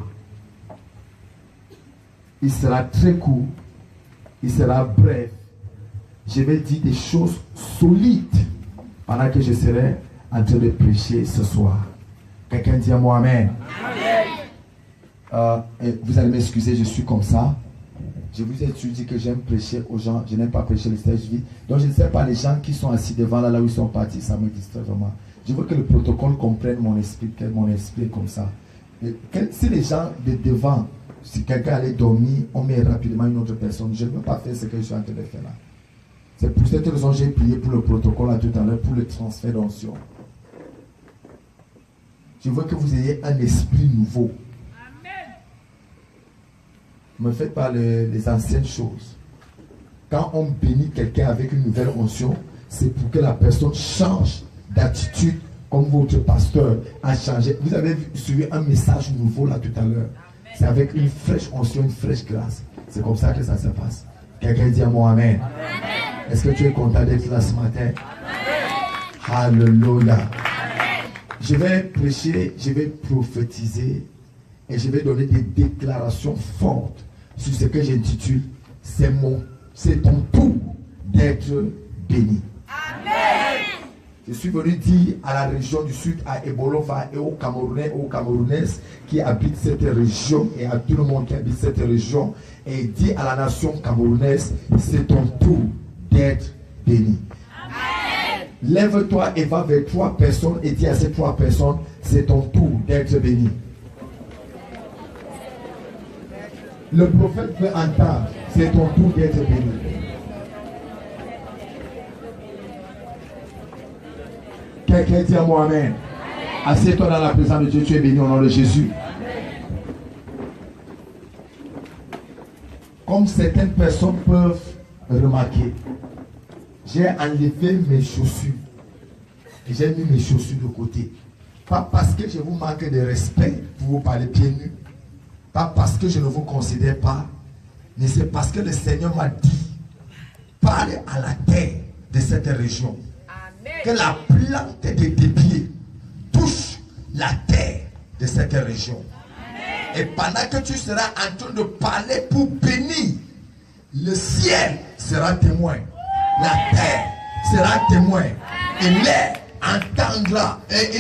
Il sera très court, il sera bref. Je vais dire des choses solides pendant que je serai en train de prêcher ce soir. Quelqu'un dit à moi amen. Et vous allez m'excuser, je suis comme ça. Je vous ai dit que j'aime prêcher aux gens, je n'aime pas prêcher le stage vide. Donc je ne sais pas les gens qui sont assis devant là où ils sont partis, ça me distrait vraiment. Je veux que le protocole comprenne mon esprit, que mon esprit est comme ça. Et si les gens de devant, si quelqu'un allait dormir, on met rapidement une autre personne. Je ne veux pas faire ce que je suis en train de faire là. C'est pour cette raison que j'ai prié pour le protocole là tout à l'heure, pour le transfert d'onction. Je veux que vous ayez un esprit nouveau. Amen. Ne me faites pas les anciennes choses. Quand on bénit quelqu'un avec une nouvelle onction, c'est pour que la personne change d'attitude comme votre pasteur a changé. Vous avez suivi un message nouveau là tout à l'heure. C'est avec une fraîche onction, une fraîche grâce. C'est comme ça que ça se passe. Quelqu'un dit à moi amen. Amen. Est-ce que tu es content d'être là ce matin? Amen. Alléluia. Amen. Je vais prêcher, je vais prophétiser et je vais donner des déclarations fortes sur ce que j'intitule c'est ton tour d'être béni. Amen. Je suis venu dire à la région du sud, à Ebolova et aux Camerounais et aux Camerounaises qui habitent cette région et à tout le monde qui habite cette région, et dit à la nation camerounaise, c'est ton tour d'être béni. Amen. Lève-toi et va vers 3 personnes et dis à ces 3 personnes, c'est ton tour d'être béni. Le prophète veut entendre, c'est ton tour d'être béni. Quelqu'un dit à moi amen. Assieds-toi dans la présence de Dieu, tu es béni au nom de Jésus. Comme certaines personnes peuvent remarquer, j'ai enlevé mes chaussures et j'ai mis mes chaussures de côté. Pas parce que je vous manque de respect pour vous parler pieds nus, pas parce que je ne vous considère pas, mais c'est parce que le Seigneur m'a dit, parle à la terre de cette région. Que la plante de tes pieds touche la terre de cette région. Amen. Et pendant que tu seras en train de parler pour bénir, le ciel sera témoin. La terre sera témoin. Et l'air entendra. Et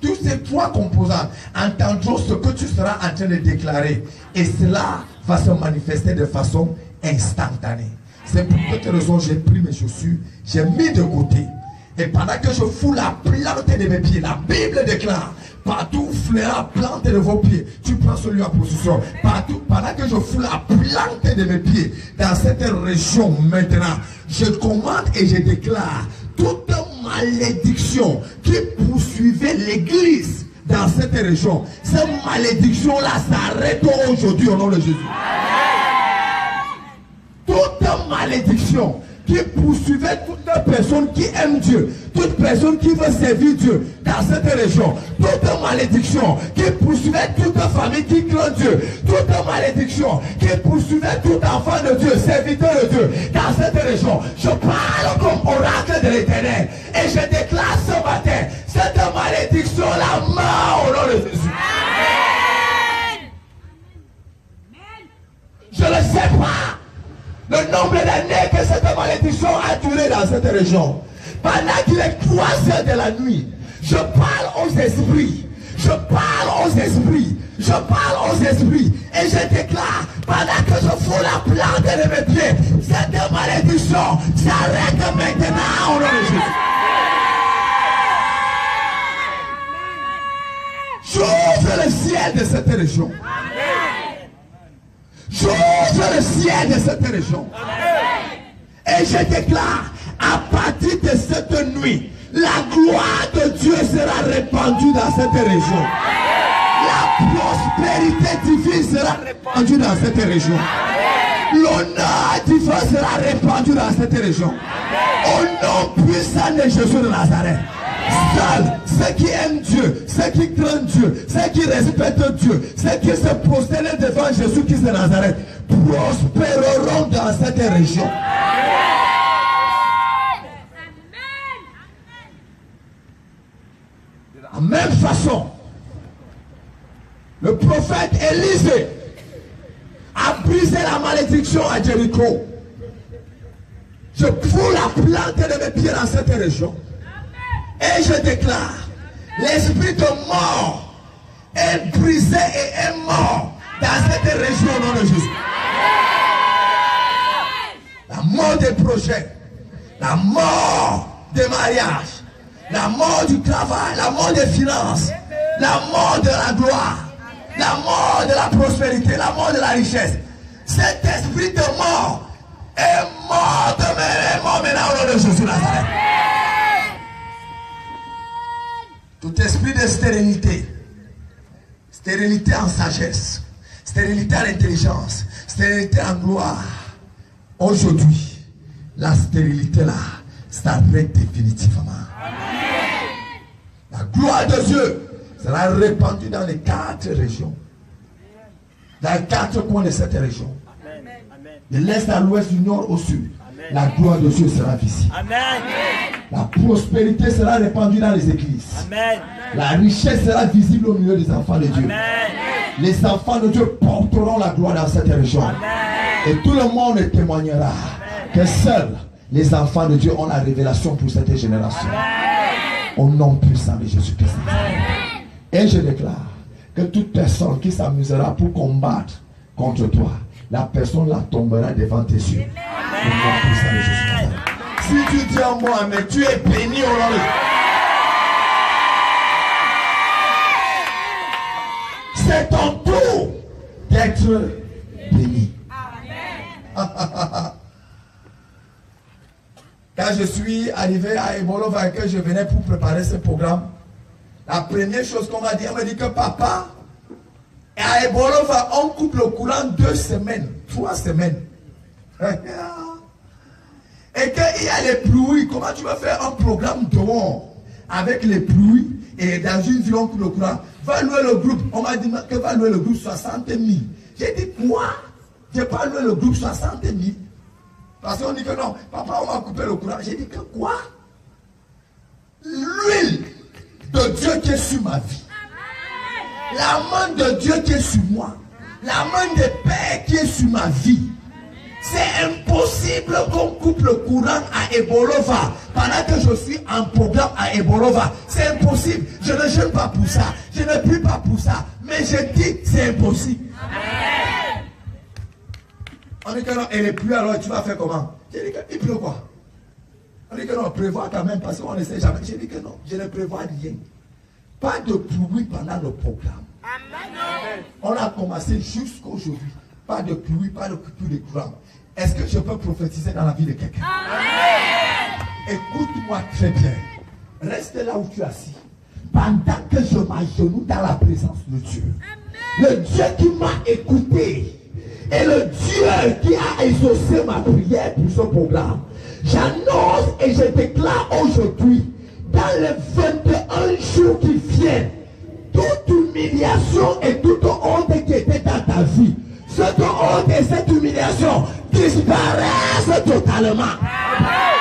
tous ces 3 composants entendront ce que tu seras en train de déclarer. Et cela va se manifester de façon instantanée. C'est pour cette raison que j'ai pris mes chaussures, j'ai mis de côté. Et pendant que je fous la plante de mes pieds, la Bible déclare, partout où fleura la plante de vos pieds, tu prends celui en position. Partout, pendant que je fous la plante de mes pieds, dans cette région maintenant, je commande et je déclare, toute malédiction qui poursuivait l'église dans cette région, cette malédiction-là s'arrête aujourd'hui au nom de Jésus. Toute malédiction qui poursuivait toute personne qui aime Dieu, toute personne qui veut servir Dieu dans cette région, toute malédiction qui poursuivait toute famille qui craint Dieu, toute malédiction qui poursuivait tout enfant de Dieu, serviteur de Dieu dans cette région, je parle comme oracle de l'Éternel et je déclare ce matin, cette malédiction-là meurt au nom de Jésus. Amen. Je ne sais pas le nombre d'années que cette malédiction a duré dans cette région. Pendant qu'il est 3 heures de la nuit, je parle aux esprits. Je parle aux esprits. Je parle aux esprits. Et je déclare, pendant que je fous la plante de mes pieds, cette malédiction s'arrête maintenant au nom de Jésus. J'ouvre le ciel de cette région. J'ouvre le ciel de cette région. Amen. Et je déclare, à partir de cette nuit, la gloire de Dieu sera répandue dans cette région. La prospérité divine sera répandue dans cette région. L'honneur divin sera répandu dans cette région. Au nom puissant de Jésus de Nazareth. Seuls ceux qui aiment Dieu, ceux qui craignent Dieu, ceux qui respectent Dieu, ceux qui se prosternent devant Jésus-Christ de Nazareth prospéreront dans cette région. De la même façon, le prophète Élisée a brisé la malédiction à Jéricho. Je fous la plante de mes pieds dans cette région. Et je déclare, l'esprit de mort est brisé et est mort dans cette région au nom de Jésus. La mort des projets, la mort des mariages, la mort du travail, la mort des finances, la mort de la gloire, la mort de la prospérité, la mort de la richesse. Cet esprit de mort est mort maintenant au nom de Jésus Nazareth. Tout esprit de stérilité, stérilité en sagesse, stérilité en intelligence, stérilité en gloire, aujourd'hui, la stérilité là s'arrête définitivement. Amen. La gloire de Dieu sera répandue dans les 4 régions, dans les 4 coins de cette région, de l'est à l'ouest, du nord au sud. Amen. La gloire de Dieu sera visible. Amen. La prospérité sera répandue dans les églises. Amen. La richesse sera visible au milieu des enfants de Dieu. Amen. Les enfants de Dieu porteront la gloire dans cette région. Amen. Et tout le monde témoignera que seul Les enfants de Dieu ont la révélation pour cette génération. Au nom puissant de Jésus-Christ. Et je déclare que toute personne qui s'amusera pour combattre contre toi, la personne là tombera devant tes yeux. Au nom puissant de Jésus-Christ. Si tu dis en moi, mais tu es béni au nom de Jésus. C'est ton tour d'être béni. Quand je suis arrivé à Ebolova et que je venais pour préparer ce programme, la première chose qu'on m'a dit, on m'a dit que papa, à Ebolova, on coupe le courant 2 semaines, 3 semaines. Et qu'il y a les pluies, comment tu vas faire un programme dehors avec les pluies et dans une ville on coupe le courant? Va louer le groupe. On m'a dit que va louer le groupe 60 000. J'ai dit quoi? Je n'ai pas loué le groupe 60 000. Parce qu'on dit que non, papa, on va couper le courant. J'ai dit que quoi? L'huile de Dieu qui est sur ma vie. La main de Dieu qui est sur moi. La main de Père qui est sur ma vie. C'est impossible qu'on coupe le courant à Ebolova pendant que je suis en programme à Ebolova. C'est impossible. Je ne jeûne pas pour ça. Je ne prie pas pour ça. Mais je dis c'est impossible. Amen. On dit que non, et les pluies alors tu vas faire comment? J'ai dit qu'il pleut quoi? On dit que non, prévois quand même parce qu'on ne sait jamais. J'ai dit que non, je ne prévois rien. Pas de pluie pendant le programme. Amen. On a commencé jusqu'aujourd'hui. Pas de pluie, pas de coupure de courant. Est-ce que je peux prophétiser dans la vie de quelqu'un? Écoute-moi très bien. Reste là où tu es assis. Pendant que je m'agenouille dans la présence de Dieu. Amen. Le Dieu qui m'a écouté et le Dieu qui a exaucé ma prière pour ce programme. J'annonce et je déclare aujourd'hui, dans les 21 jours qui viennent, toute humiliation et toute honte qui était dans ta vie, cette honte et cette humiliation disparaissent totalement. Amen.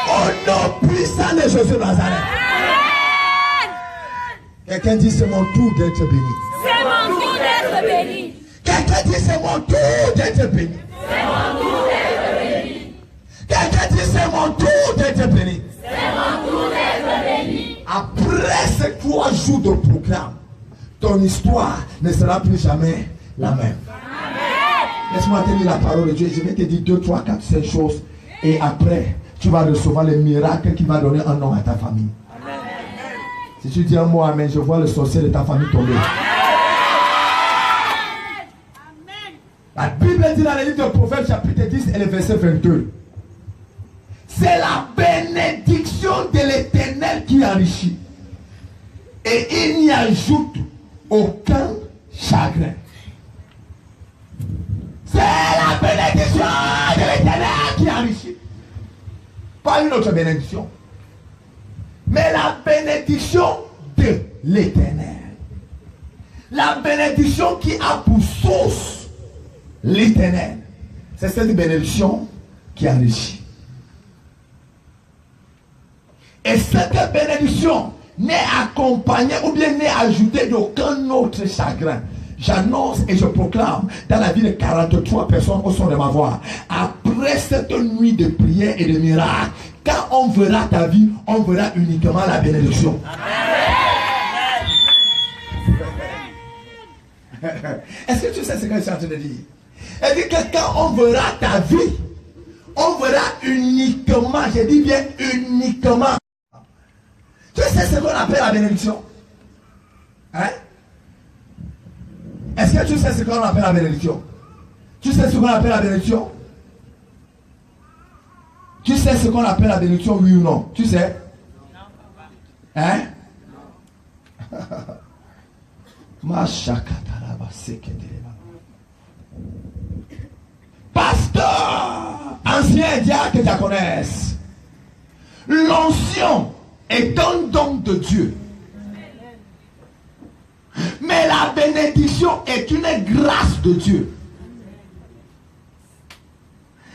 Au nom puissant de Jésus de Nazareth. Quelqu'un dit c'est mon tour d'être béni. C'est mon tour d'être béni. Quelqu'un dit c'est mon tour d'être béni. C'est mon tour d'être béni. Quelqu'un dit c'est mon tour d'être béni. C'est mon tour d'être béni. Après ces 3 jours de programme, ton histoire ne sera plus jamais la même. Laisse-moi te dire la parole de Dieu. Je vais te dire 2, 3, 4, 5 choses. Et après, tu vas recevoir le miracle qui va donner un nom à ta famille. Amen. Si tu dis un mot amen, je vois le sorcier de ta famille tomber. Amen. La Bible dit dans le livre de Proverbes chapitre 10 et le verset 22. C'est la bénédiction de l'Éternel qui enrichit. Et il n'y ajoute aucun chagrin. C'est la bénédiction de l'Éternel qui enrichit. Pas une autre bénédiction. Mais la bénédiction de l'Éternel. La bénédiction qui a pour source l'Éternel. C'est cette bénédiction qui enrichit. Et cette bénédiction n'est accompagnée ou bien n'est ajoutée d'aucun autre chagrin. J'annonce et je proclame dans la vie de 43 personnes au son de ma voix. Après cette nuit de prière et de miracles, quand on verra ta vie, on verra uniquement la bénédiction. Amen. Est-ce que tu sais ce que je suis en train de dire? Elle dit que quand on verra ta vie, on verra uniquement, je dis bien uniquement. Tu sais ce qu'on appelle la bénédiction? Hein? Est-ce que tu sais ce qu'on appelle la bénédiction? Tu sais ce qu'on appelle la bénédiction? Tu sais ce qu'on appelle la bénédiction, oui ou non? Tu sais? Hein? Pasteur, ancien diacre, diaconesse, l'onction est un don de Dieu. Mais la bénédiction est une grâce de Dieu.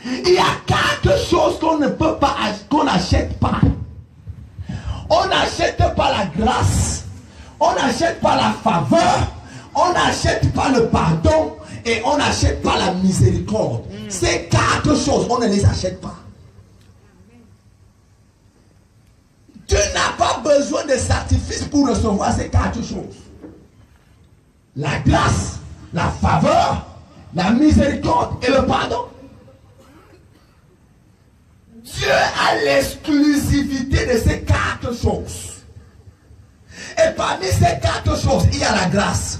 Il y a quelque chose qu'on ne peut pas, qu'on n'achète pas. On n'achète pas la grâce. On n'achète pas la faveur. On n'achète pas le pardon. Et on n'achète pas la miséricorde. Ces 4 choses, on ne les achète pas. Tu n'as pas besoin de sacrifice pour recevoir ces 4 choses. La grâce, la faveur, la miséricorde et le pardon. Dieu a l'exclusivité de ces 4 choses. Et parmi ces 4 choses, il y a la grâce.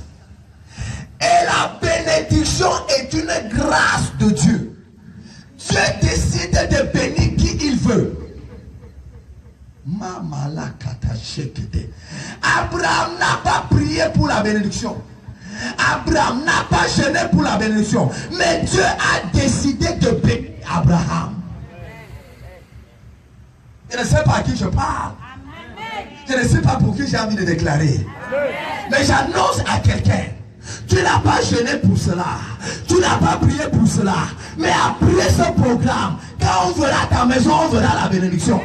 Et la bénédiction est une grâce de Dieu. Dieu décide de bénir qui il veut. Abraham n'a pas prié pour la bénédiction. Abraham n'a pas gêné pour la bénédiction. Mais Dieu a décidé de bénir Abraham. Je ne sais pas à qui je parle. Je ne sais pas pour qui j'ai envie de déclarer. Mais j'annonce à quelqu'un. Tu n'as pas gêné pour cela. Tu n'as pas prié pour cela. Mais après ce programme, quand on verra ta maison, on verra la bénédiction.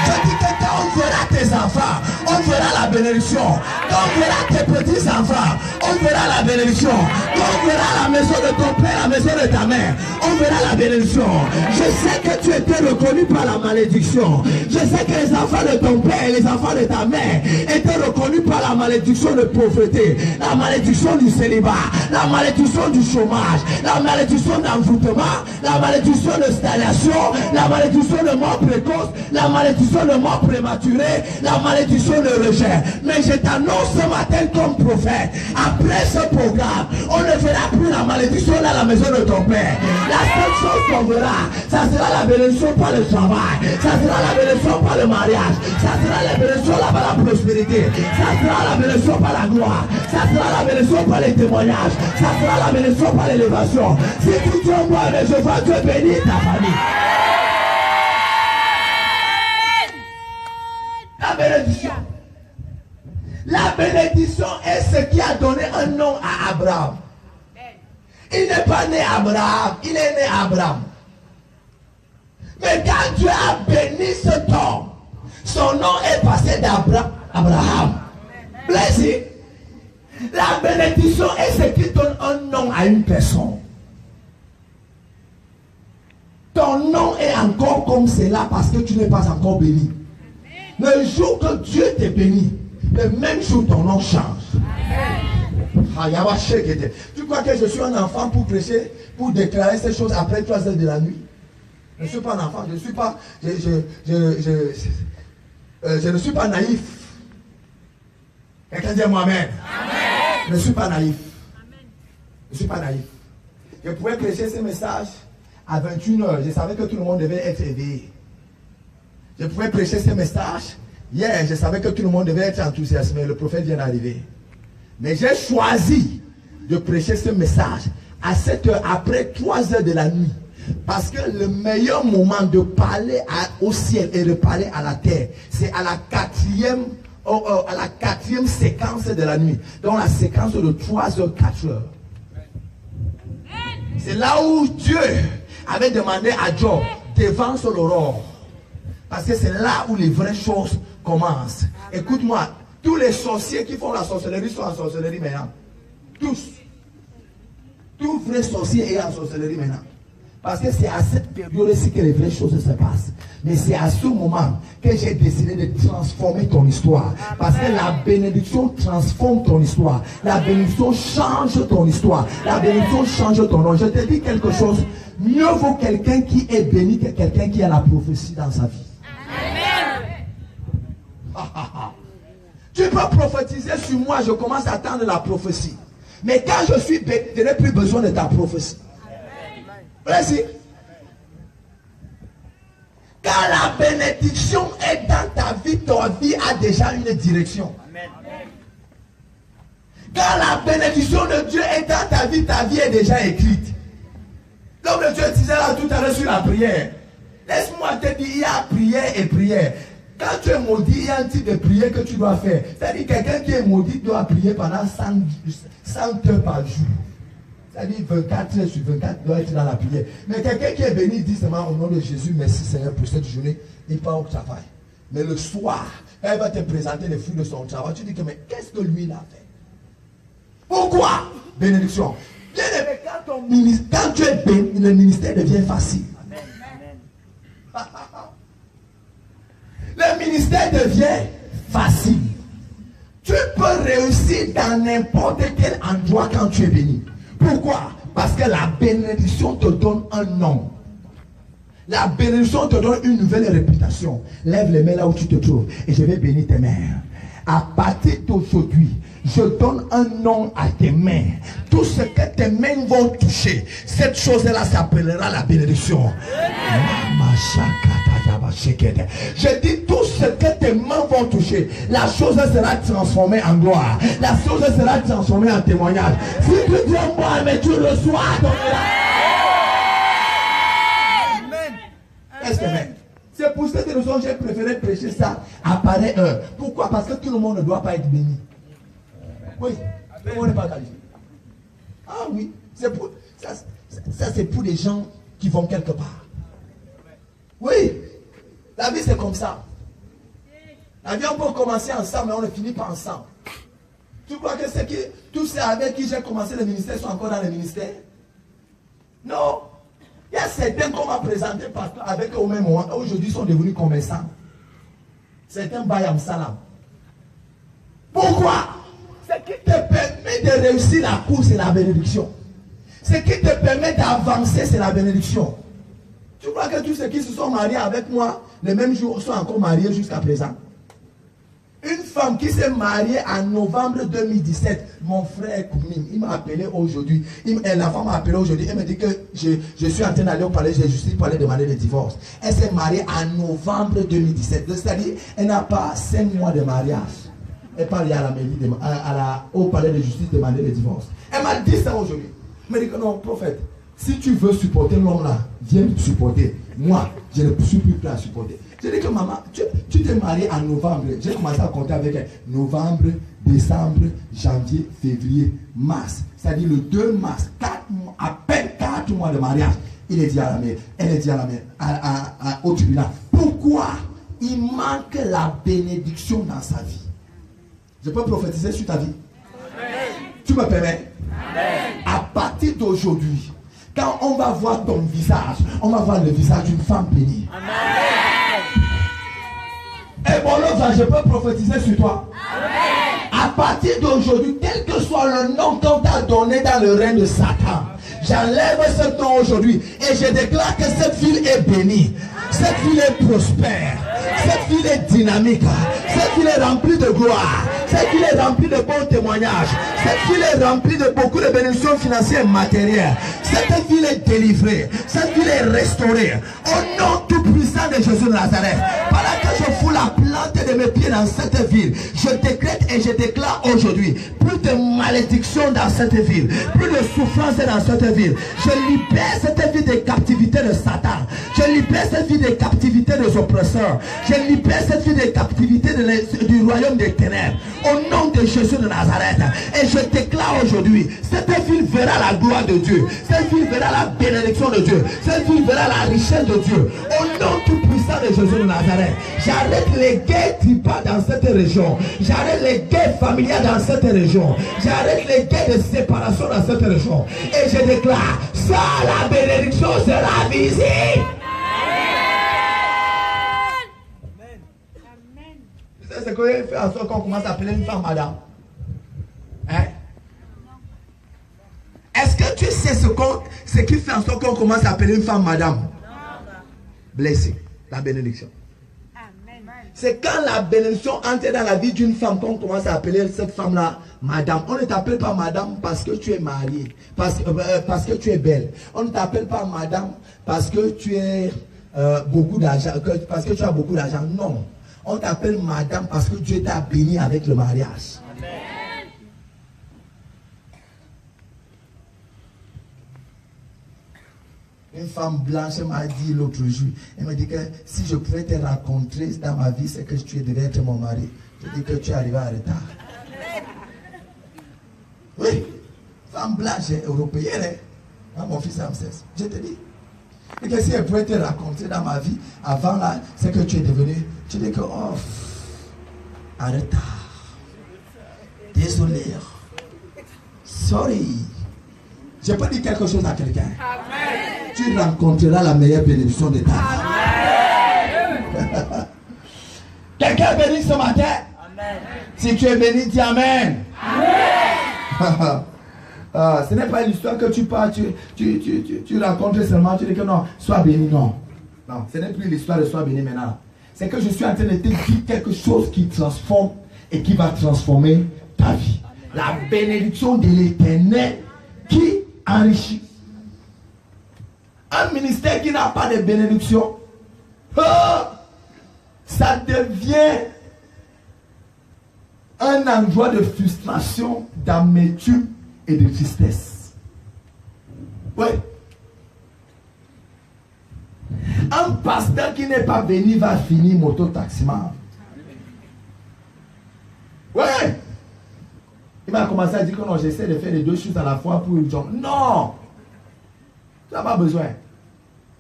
Je dis que quand on verra tes enfants, on verra la bénédiction. Quand on verra tes petits enfants, on verra la bénédiction. Quand on verra la maison de ton père, la maison de ta mère, on verra la bénédiction. Je sais que tu étais reconnu par la malédiction. Je sais que les enfants de ton père et les enfants de ta mère étaient reconnus par la malédiction de pauvreté, la malédiction du célibat, la malédiction du chômage, la malédiction d'envoûtement, la malédiction de stagnation, la malédiction de mort précoce, la malédiction de mort prématurée, la malédiction de rejet. Mais je t'annonce ce matin comme prophète, après ce programme, on ne verra plus la malédiction dans la maison de ton père. La seule chose qu'on verra, ça sera la bénédiction par le travail, ça sera la bénédiction par le mariage, ça sera la bénédiction par la prospérité, ça sera la bénédiction par la gloire, ça sera la bénédiction par les témoignages, ça sera la bénédiction par l'élévation. Si tu tiens moi, je vois Dieu bénir ta famille. La bénédiction. La bénédiction est ce qui a donné un nom à Abraham. Il n'est pas né Abraham, il est né Abraham. Mais quand Dieu a béni cet homme, son nom est passé d'Abraham à Abraham. Plaisir. La bénédiction est ce qui donne un nom à une personne. Ton nom est encore comme cela parce que tu n'es pas encore béni. Le jour que Dieu t'est béni, le même jour ton nom change. Tu crois que je suis un enfant pour prêcher, pour déclarer ces choses après 3 heures de la nuit? Je ne suis pas un enfant, je ne suis pas, je ne suis pas naïf. Quelqu'un dit moi-même. Je ne suis pas naïf. Je ne suis pas naïf. Je pouvais prêcher ces messages à 21h. Je savais que tout le monde devait être éveillé. Je pouvais prêcher ces messages. Hier, je savais que tout le monde devait être enthousiasmé. Le prophète vient d'arriver. Mais j'ai choisi de prêcher ce message à 7 heures après 3 heures de la nuit. Parce que le meilleur moment de parler au ciel et de parler à la terre, c'est à la 4e séquence de la nuit. Donc la séquence de 3 heures, 4 heures. C'est là où Dieu avait demandé à Job devance l'aurore. Parce que c'est là où les vraies choses commencent. Écoute-moi, tous les sorciers qui font la sorcellerie sont en sorcellerie maintenant. Tous. Tous vrais sorciers est en sorcellerie maintenant. Parce que c'est à cette période-ci que les vraies choses se passent. Mais c'est à ce moment que j'ai décidé de transformer ton histoire. Parce que la bénédiction transforme ton histoire. La bénédiction change ton histoire. La bénédiction change ton nom. Je te dis quelque chose. Mieux vaut quelqu'un qui est béni que quelqu'un qui a la prophétie dans sa vie. Tu peux prophétiser sur moi, je commence à attendre la prophétie. Mais quand je suis béni, je n'ai plus besoin de ta prophétie. Vas-y. Quand la bénédiction est dans ta vie a déjà une direction. Quand la bénédiction de Dieu est dans ta vie est déjà écrite. Comme le Dieu disait là tout à l'heure sur la prière. Laisse-moi te dire, il y a prière et prière. Quand tu es maudit, il y a un type de prière que tu dois faire. C'est-à-dire quelqu'un qui est maudit doit prier pendant 100 heures par jour. C'est-à-dire 24 heures sur 24 doit être dans la prière. Mais quelqu'un qui est béni dit seulement au nom de Jésus, merci Seigneur pour cette journée, il part au travail. Mais le soir, elle va te présenter les fruits de son travail. Tu dis que mais qu'est-ce que lui il a fait? Pourquoi? Bénédiction. Bien aimé, quand tu es béni, le ministère devient facile. elle devient facile. Tu peux réussir dans n'importe quel endroit quand tu es béni. Pourquoi? Parce que la bénédiction te donne un nom. La bénédiction te donne une nouvelle réputation. Lève les mains là où tu te trouves et je vais bénir tes mains. À partir d'aujourd'hui, je donne un nom à tes mains. Tout ce que tes mains vont toucher, cette chose-là s'appellera la bénédiction. Je dis tout ce que tes mains vont toucher, la chose sera transformée en gloire. La chose sera transformée en témoignage. Si tu dis moi, mais tu reçois ton Est-ce que même? C'est pour cette raison que j'ai préféré prêcher ça à pareille heure. Pourquoi? Parce que tout le monde ne doit pas être béni. Oui, tout le monde n'est pas qualifié. Ah oui, c'est pour ça c'est pour les gens qui vont quelque part. Oui, la vie c'est comme ça. La vie on peut commencer ensemble, mais on ne finit pas ensemble. Tu crois que c'est qui, tous ceux avec qui j'ai commencé le ministère sont encore dans le ministère? Non. Il y a certains qu'on m'a présenté avec eux au même moment. Aujourd'hui, ils sont devenus commerçants. Certains Bayam Salam. Pourquoi? Ce qui te permet de réussir la course, c'est la bénédiction. Ce qui te permet d'avancer, c'est la bénédiction. Tu crois que tous ceux qui se sont mariés avec moi, le même jour, sont encore mariés jusqu'à présent? Une femme qui s'est mariée en novembre 2017, mon frère Koumim, il m'a appelé aujourd'hui. La femme m'a appelé aujourd'hui. Elle me dit que je suis en train d'aller au palais de justice pour aller demander le divorce. Elle s'est mariée en novembre 2017. C'est-à-dire, elle n'a pas 5 mois de mariage. Elle parle à la mairie, au palais de justice demander le divorce. Elle m'a dit ça aujourd'hui. Elle m'a dit que non, prophète, si tu veux supporter l'homme là, viens me supporter. Moi, je ne suis plus prêt à supporter. Je dis que maman, tu t'es mariée en novembre. J'ai commencé à compter avec elle. Novembre, décembre, janvier, février, mars. C'est-à-dire le 2 mars, 4 mois, à peine 4 mois de mariage. Il est dit à la mère, elle est dit à la mère, au tribunal. Pourquoi il manque la bénédiction dans sa vie? Je peux prophétiser sur ta vie? Amen. Tu me permets? Amen. À partir d'aujourd'hui, quand on va voir ton visage, on va voir le visage d'une femme bénie. Amen. Et bon, là, je peux prophétiser sur toi. Amen. À partir d'aujourd'hui, quel que soit le nom qu'on t'a donné dans le règne de Satan, j'enlève ce nom aujourd'hui et je déclare que cette ville est bénie. Cette ville est prospère. Cette ville est dynamique. Cette ville est remplie de gloire. Cette ville est remplie de bons témoignages. Cette ville est remplie de beaucoup de bénédictions financières et matérielles. Cette ville est délivrée. Cette ville est restaurée. Au nom tout puissant de Jésus de Nazareth. Pendant que je fous la plante de mes pieds dans cette ville, je décrète et je déclare aujourd'hui plus de malédiction dans cette ville. Plus de souffrance dans cette ville. Je libère cette ville des captivités de Satan. Je libère cette ville des captivités des oppresseurs. Je libère cette ville des captivités du royaume des ténèbres. Au nom de Jésus de Nazareth. Et je déclare aujourd'hui, cette ville verra la gloire de Dieu. Cette ville verra la bénédiction de Dieu. Cette ville verra la richesse de Dieu. Au nom tout puissant de Jésus de Nazareth. J'arrête les guerres tribales dans cette région. J'arrête les guerres familiales dans cette région. J'arrête les guerres de séparation dans cette région. Et je déclare, ça la bénédiction sera visible. C'est ce qu'il fait en sorte qu'on commence à appeler une femme madame. Hein? Est-ce que tu sais ce qui fait en sorte qu'on commence à appeler une femme madame? Blessing, la bénédiction. C'est quand la bénédiction entre dans la vie d'une femme qu'on commence à appeler cette femme-là madame. On ne t'appelle pas madame parce que tu es mariée, parce que tu es belle. On ne t'appelle pas madame parce que tu as beaucoup d'argent, parce que tu as beaucoup d'argent. Non. On t'appelle madame parce que Dieu t'a béni avec le mariage. Amen. Une femme blanche m'a dit l'autre jour, elle m'a dit que si je pouvais te rencontrer dans ma vie, c'est que tu devais être mon mari. Je dis que tu es arrivé en retard. Oui, femme blanche européenne, hein, mon fils Ramsès, je te dis. Et que si elle pouvait te rencontrer dans ma vie, avant là, c'est que tu es devenu, tu dis que, oh, en retard. Désolé. Sorry. Je peux dire quelque chose à quelqu'un. Tu rencontreras la meilleure bénédiction de ta vie. Quelqu'un est béni ce matin? Amen. Si tu es béni, dis Amen. Amen. Ce n'est pas l'histoire que tu pars, tu rencontres seulement, tu dis que non, sois béni, non. Non, ce n'est plus l'histoire de sois béni maintenant. C'est que je suis en train de te dire quelque chose qui transforme et qui va transformer ta vie. La bénédiction de l'Éternel qui enrichit. Un ministère qui n'a pas de bénédiction, ça devient un endroit de frustration, d'amertume et de tristesse. Oui. Un pasteur qui n'est pas béni va finir moto-taximan. Ouais. Il va commencer à dire que non, j'essaie de faire les deux choses à la fois pour une jambe. Non. Tu n'as pas besoin.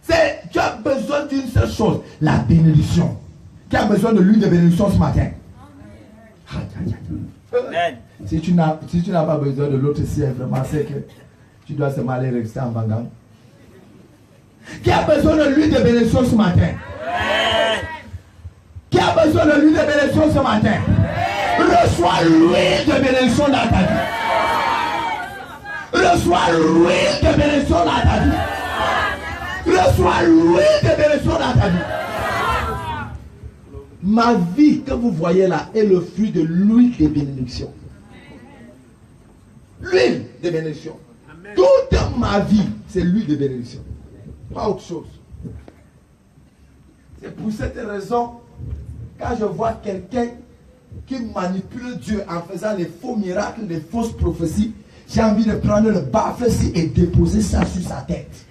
Tu as besoin d'une seule chose, la bénédiction. Qui a besoin de l'huile de bénédiction ce matin? Amen. Si tu n'as pas besoin de l'autre ciel, vraiment, c'est que tu dois seulement aller rester en Bangang. Qui a besoin de l'huile de bénédiction ce matin? Amen. Qui a besoin de l'huile de bénédiction ce matin? Reçois l'huile de bénédiction dans ta vie. Reçois l'huile de bénédiction dans ta vie. Reçois l'huile de bénédiction dans ta vie. Ma vie que vous voyez là est le fruit de l'huile de bénédiction. L'huile de bénédiction. Toute ma vie, c'est l'huile de bénédiction. Pas autre chose. C'est pour cette raison, quand je vois quelqu'un qui manipule Dieu en faisant les faux miracles, les fausses prophéties, j'ai envie de prendre le baffle-ci et déposer ça sur sa tête.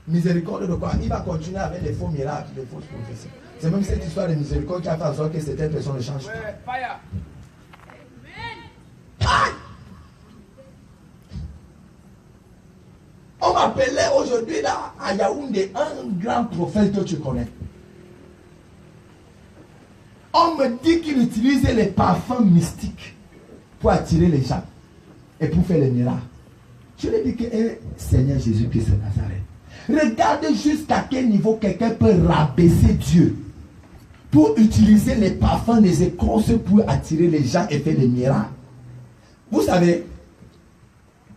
Miséricorde de quoi? Il va continuer avec les faux miracles, les fausses prophéties. C'est même cette histoire de miséricorde qui a fait en sorte que certaines personnes ne changent pas. On m'appelait aujourd'hui là à Yaoundé un grand prophète que tu connais. On me dit qu'il utilisait les parfums mystiques pour attirer les gens et pour faire les miracles. Je lui ai dit que Seigneur Jésus-Christ de Nazareth, regardez jusqu'à quel niveau quelqu'un peut rabaisser Dieu pour utiliser les parfums des écorces pour attirer les gens et faire les miracles. Vous savez,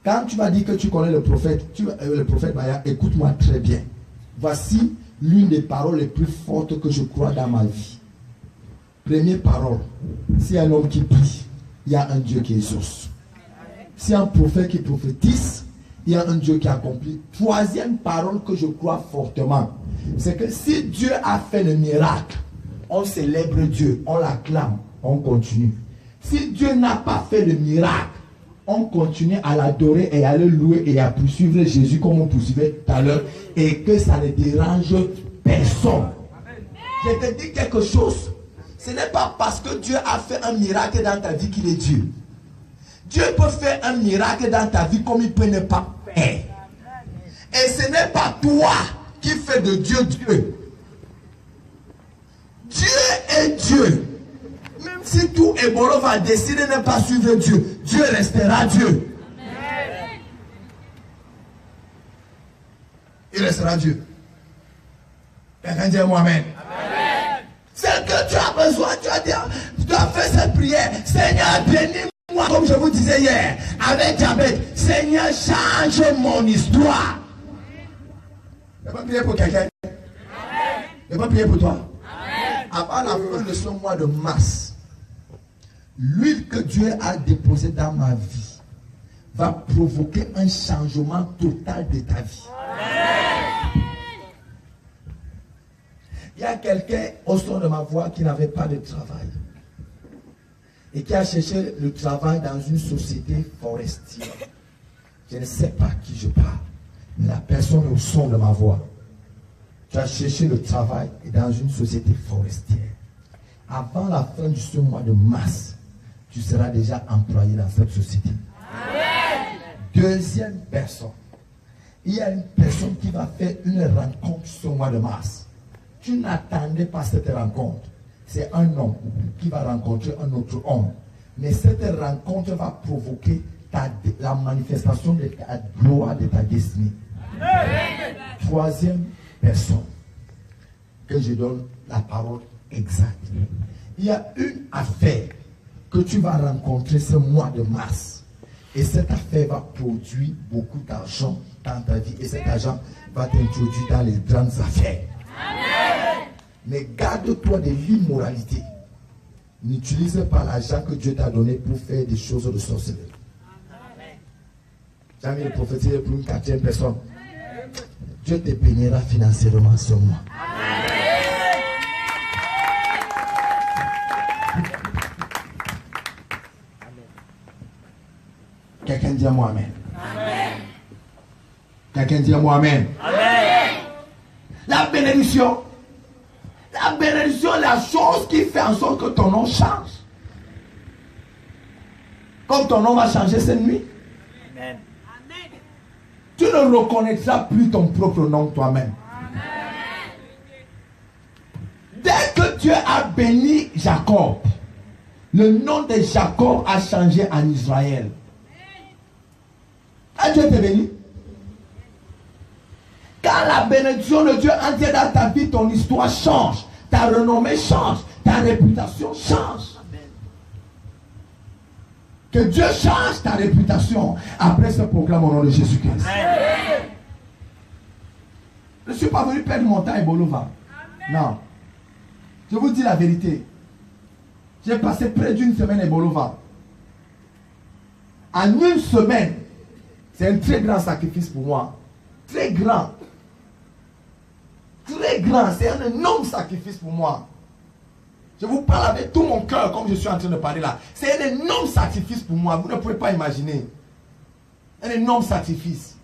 quand tu m'as dit que tu connais le prophète, le prophète Maya, écoute-moi très bien. Voici l'une des paroles les plus fortes que je crois dans ma vie. Première parole, si un homme qui prie, il y a un Dieu qui exauce. Si un prophète qui prophétise, il y a un Dieu qui accomplit. Troisième parole que je crois fortement, c'est que si Dieu a fait le miracle, on célèbre Dieu, on l'acclame, on continue. Si Dieu n'a pas fait le miracle, on continue à l'adorer et à le louer et à poursuivre Jésus comme on poursuivait tout à l'heure et que ça ne dérange personne. Je te dis quelque chose. Ce n'est pas parce que Dieu a fait un miracle dans ta vie qu'il est Dieu. Dieu peut faire un miracle dans ta vie comme il peut ne pas faire. Et ce n'est pas toi qui fais de Dieu Dieu. Dieu est Dieu. Même si tout Ébolo va décider de ne pas suivre Dieu, Dieu restera Dieu. Il restera Dieu. Quelqu'un dit moi-même. C'est que tu as besoin, tu dois faire cette prière. Seigneur, bénis-moi, comme je vous disais hier, avec Jabez. Seigneur, change mon histoire. Je ne vais pas prier pour quelqu'un. Je ne vais pas prier pour toi. Avant la fin de ce mois de mars, l'huile que Dieu a déposée dans ma vie va provoquer un changement total de ta vie. Il y a quelqu'un au son de ma voix qui n'avait pas de travail et qui a cherché le travail dans une société forestière. Je ne sais pas qui je parle, mais la personne au son de ma voix, tu as cherché le travail dans une société forestière. Avant la fin de ce mois de mars, tu seras déjà employé dans cette société. Amen. Deuxième personne, il y a une personne qui va faire une rencontre ce mois de mars. Tu n'attendais pas cette rencontre. C'est un homme qui va rencontrer un autre homme. Mais cette rencontre va provoquer la manifestation de ta gloire, de ta destinée. Amen. Troisième personne. que je donne la parole exacte. Il y a une affaire que tu vas rencontrer ce mois de mars. Et cette affaire va produire beaucoup d'argent dans ta vie. Et cet argent va t'introduire dans les grandes affaires. Amen. Mais garde-toi de l'immoralité. N'utilise pas l'argent que Dieu t'a donné pour faire des choses de sorcellerie. J'ai envie de prophétiser pour une 4e personne. Dieu te bénira financièrement ce mois. Quelqu'un dit à moi Amen. Amen. Quelqu'un dit à moi Amen. Amen. La bénédiction, la chose qui fait en sorte que ton nom change. Comme ton nom va changer cette nuit. Amen. Tu ne reconnaîtras plus ton propre nom toi-même. Dès que Dieu a béni Jacob, le nom de Jacob a changé en Israël. Ah, Dieu t'est béni. Quand la bénédiction de Dieu entre dans ta vie, ton histoire change, ta renommée change, ta réputation change. Que Dieu change ta réputation après ce programme au nom de Jésus-Christ. Je ne suis pas venu perdre mon temps à Bolova. Non. Je vous dis la vérité. J'ai passé près d'une semaine à Bolova. En une semaine, c'est un très grand sacrifice pour moi. Très grand. Très grand. C'est un énorme sacrifice pour moi. Je vous parle avec tout mon cœur comme je suis en train de parler là. C'est un énorme sacrifice pour moi. Vous ne pouvez pas imaginer. Un énorme sacrifice.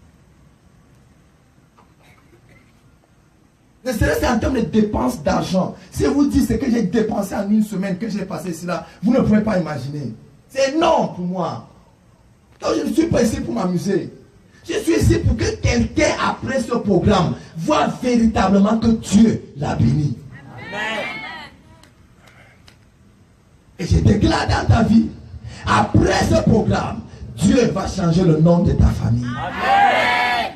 Ne serait-ce en termes de dépenses d'argent. Si je vous dis ce que j'ai dépensé en une semaine, que j'ai passé ici là, vous ne pouvez pas imaginer. C'est énorme pour moi. Donc je ne suis pas ici pour m'amuser. Je suis ici pour que quelqu'un, après ce programme, voit véritablement que Dieu l'a béni. Amen. Et je déclare dans ta vie, après ce programme, Dieu va changer le nom de ta famille. Amen.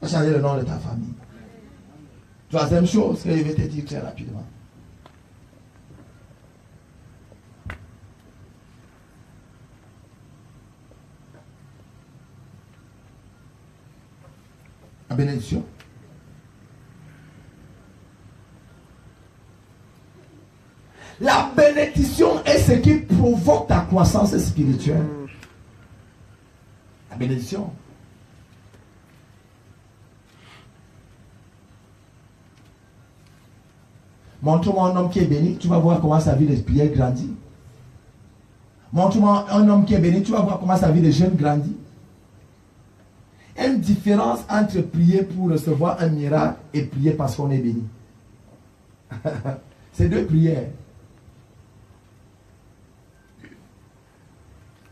Va changer le nom de ta famille. Troisième chose que je vais te dire très rapidement. La bénédiction. La bénédiction est ce qui provoque ta croissance spirituelle. La bénédiction. Montre-moi un homme qui est béni, tu vas voir comment sa vie de prière grandit. Montre-moi un homme qui est béni, tu vas voir comment sa vie de jeûne grandit. Il y a une différence entre prier pour recevoir un miracle et prier parce qu'on est béni. C'est deux prières.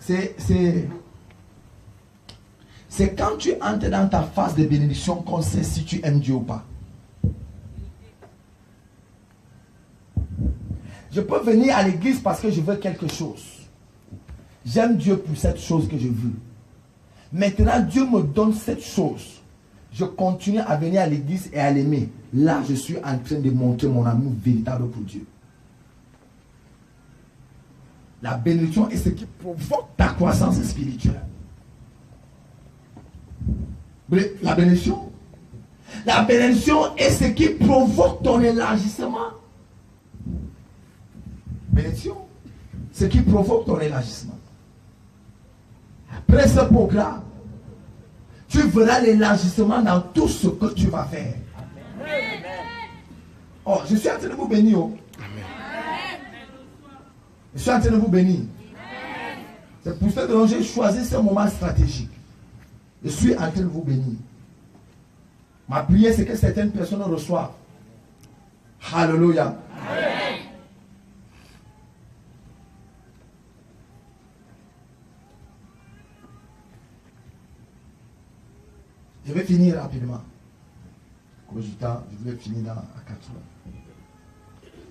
C'est quand tu entres dans ta phase de bénédiction qu'on sait si tu aimes Dieu ou pas. Je peux venir à l'église parce que je veux quelque chose. J'aime Dieu pour cette chose que je veux. Maintenant, Dieu me donne cette chose. Je continue à venir à l'église et à l'aimer. Là, je suis en train de montrer mon amour véritable pour Dieu. La bénédiction est ce qui provoque ta croissance spirituelle. La bénédiction. La bénédiction est ce qui provoque ton élargissement. Bénédiction. Ce qui provoque ton élargissement. Après ce programme, tu verras l'élargissement dans tout ce que tu vas faire. Amen. Oh, je suis en train de vous bénir. Oh. Je suis en train de vous bénir. C'est pour ça que j'ai choisi ce moment stratégique. Je suis en train de vous bénir. Ma prière, c'est que certaines personnes reçoivent. Alléluia. Je vais finir rapidement. Cause du temps, je vais finir à 4 heures.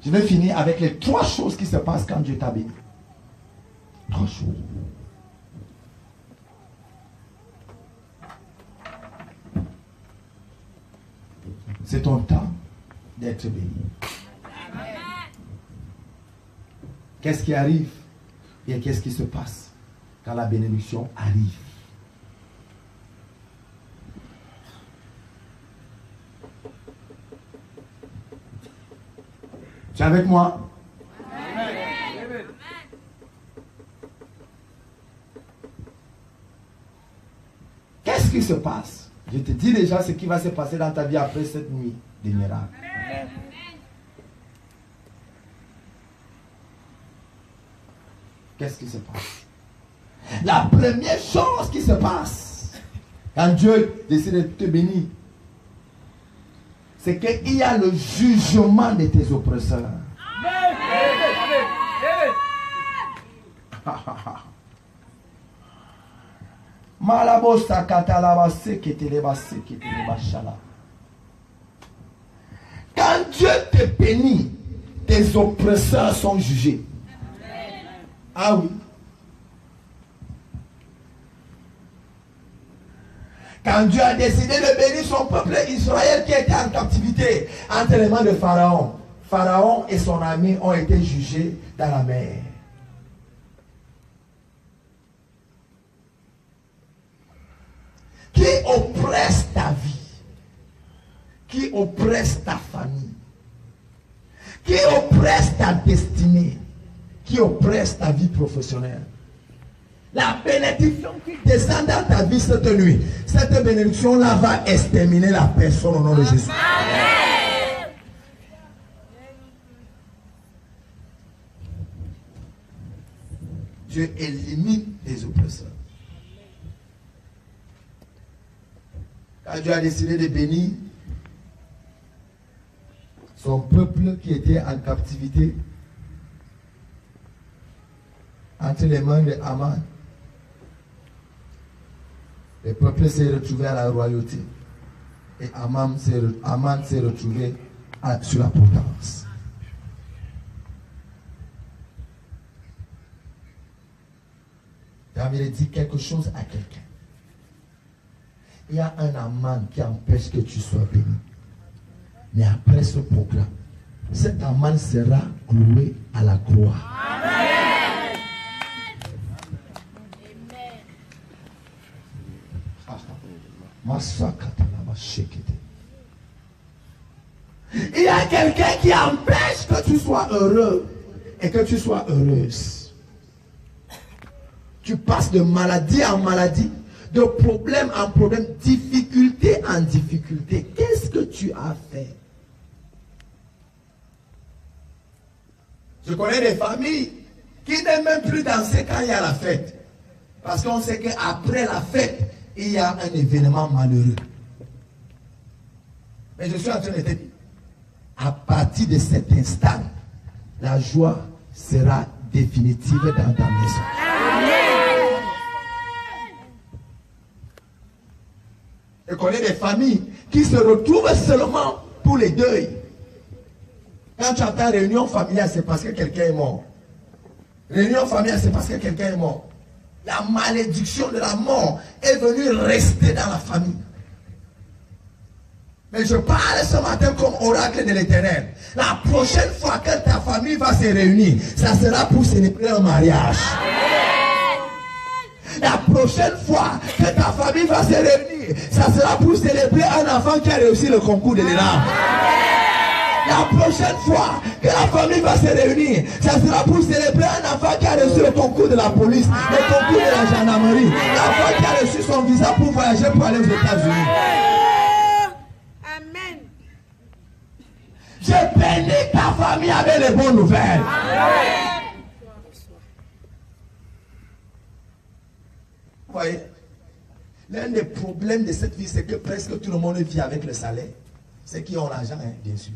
Je vais finir avec les 3 choses qui se passent quand Dieu t'a béni. 3 choses. C'est ton temps d'être béni. Qu'est-ce qui arrive et qu'est-ce qui se passe quand la bénédiction arrive? Tu es avec moi? Amen. Qu'est-ce qui se passe? Je te dis déjà ce qui va se passer dans ta vie après cette nuit des miracles. Amen. Qu'est-ce qui se passe? La première chose qui se passe quand Dieu décide de te bénir, c'est qu'il y a le jugement de tes oppresseurs. Quand Dieu te bénit, tes oppresseurs sont jugés. Ah oui. Quand Dieu a décidé de bénir son peuple Israël qui était en captivité entre les mains de Pharaon, Pharaon et son ami ont été jugés dans la mer. Qui oppresse ta vie? Qui oppresse ta famille? Qui oppresse ta destinée? Qui oppresse ta vie professionnelle? La bénédiction qui descend dans ta vie cette nuit, cette bénédiction-là va exterminer la personne au nom de Jésus. Amen. Dieu élimine les oppresseurs. Quand Dieu a décidé de bénir son peuple qui était en captivité entre les mains de Haman, le peuple s'est retrouvé à la royauté et Haman s'est retrouvé sur la potence. J'ai envie de dire quelque chose à quelqu'un. Il y a un Haman qui empêche que tu sois béni. Mais après ce programme, cet Haman sera cloué à la croix. Amen. Il y a quelqu'un qui empêche que tu sois heureux et que tu sois heureuse. Tu passes de maladie en maladie, de problème en problème, difficulté en difficulté. Qu'est-ce que tu as fait? Je connais des familles qui n'aiment même plus danser quand il y a la fête. Parce qu'on sait qu'après la fête, il y a un événement malheureux. Mais je suis en train de te dire, à partir de cet instant, la joie sera définitive dans ta maison. Amen. Je connais des familles qui se retrouvent seulement pour les deuils. Quand tu entends réunion familiale, c'est parce que quelqu'un est mort. Réunion familiale, c'est parce que quelqu'un est mort. La malédiction de la mort est venue rester dans la famille. Mais je parle ce matin comme oracle de l'Éternel. La prochaine fois que ta famille va se réunir, ça sera pour célébrer un mariage. La prochaine fois que ta famille va se réunir, ça sera pour célébrer un enfant qui a réussi le concours de l'ENAM. La prochaine fois que la famille va se réunir, ça sera pour célébrer un enfant qui a reçu le concours de la police, le concours de la gendarmerie, l'enfant qui a reçu son visa pour voyager pour aller aux États-Unis. Amen. Je bénis ta famille avec les bonnes nouvelles. Amen. Vous voyez, l'un des problèmes de cette vie, c'est que presque tout le monde vit avec le salaire. Ceux qui ont l'argent, hein, bien sûr.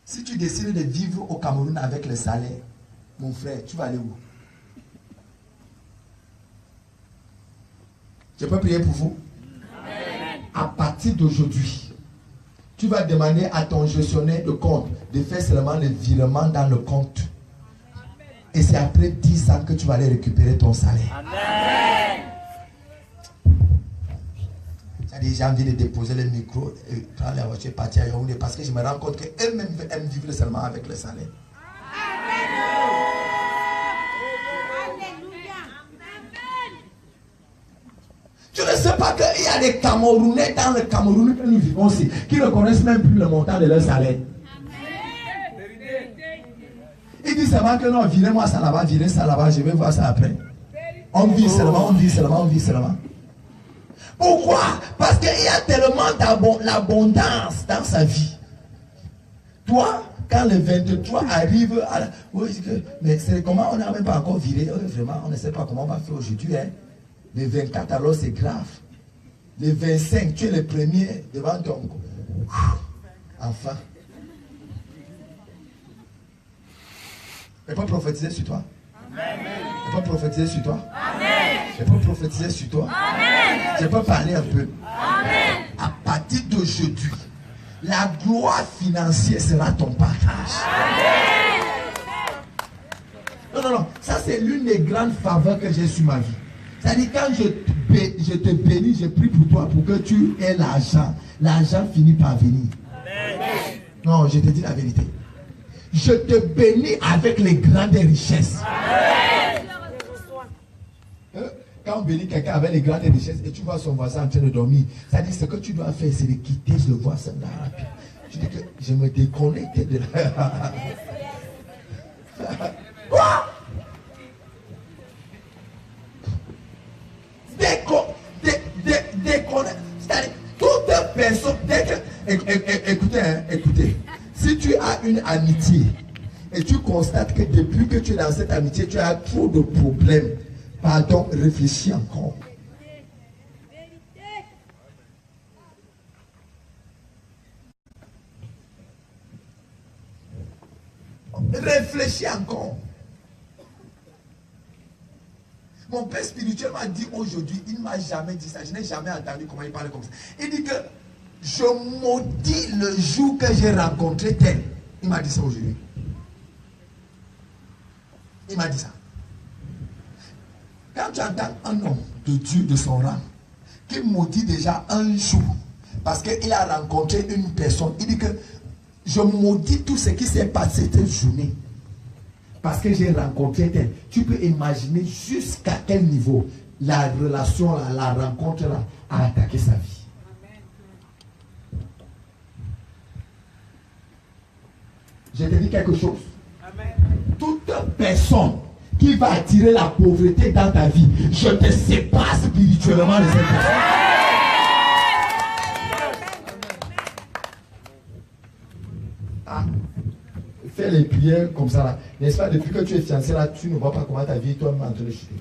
Si tu décides de vivre au Cameroun avec le salaire, mon frère, tu vas aller où? Je peux prier pour vous? Amen. À partir d'aujourd'hui, tu vas demander à ton gestionnaire de compte de faire seulement le virement dans le compte. Et c'est après 10 ans que tu vas aller récupérer ton salaire. Amen. J'ai envie de déposer le micro et prendre la voiture et partir à Yaoundé parce que je me rends compte qu'eux-mêmes aiment vivre seulement avec le salaire. Tu ne sais pas qu'il y a des Camerounais dans le Cameroun que nous vivons aussi qui ne connaissent même plus le montant de leur salaire. Ils disent seulement que non, virez-moi ça là-bas, virez ça là-bas, je vais voir ça après. On vit seulement, on vit seulement, on vit seulement. Pourquoi? Parce qu'il y a tellement d'abondance dans sa vie. Toi, quand le 23 arrive, mais c'est comment on n'a même pas encore viré. Vraiment, on ne sait pas comment on va faire aujourd'hui. Hein. Le 24, alors c'est grave. Le 25, tu es le premier devant ton enfant. Je peux prophétiser sur toi. Je peux prophétiser sur toi. Je peux prophétiser sur toi. Je peux parler un peu. À partir d'aujourd'hui, la gloire financière sera ton partage. Non. Ça, c'est l'une des grandes faveurs que j'ai sur ma vie. C'est-à-dire, quand je te bénis, je prie pour toi pour que tu aies l'argent. L'argent finit par venir. Non, je te dis la vérité. Je te bénis avec les grandes richesses. Quand on bénit quelqu'un avec les grandes richesses et tu vois son voisin en train de dormir, ça dit ce que tu dois faire, c'est de quitter ce voisin là. Tu dis que je me déconnecte de la... Quoi? Déconnecte. C'est-à-dire, toute personne, écoutez, si tu as une amitié et tu constates que depuis que tu es dans cette amitié, tu as trop de problèmes, pardon, réfléchis encore. Réfléchis encore. Mon père spirituel m'a dit aujourd'hui, il ne m'a jamais dit ça, je n'ai jamais entendu comment il parlait comme ça. Il dit que je maudis le jour que j'ai rencontré tel. Il m'a dit ça aujourd'hui. Il m'a dit ça. Quand tu entends un homme de Dieu de son rang qui maudit déjà un jour parce qu'il a rencontré une personne, il dit que je maudis tout ce qui s'est passé cette journée parce que j'ai rencontré tel. Tu peux imaginer jusqu'à quel niveau la relation, la rencontre là, a attaqué sa vie. Je te dis quelque chose. Amen. Toute personne qui va attirer la pauvreté dans ta vie, je te sépare spirituellement de cette personne. Ah, fais les prières comme ça là. N'est-ce pas, depuis que tu es fiancé là, tu ne vois pas comment ta vie est toi-même en train de chuter.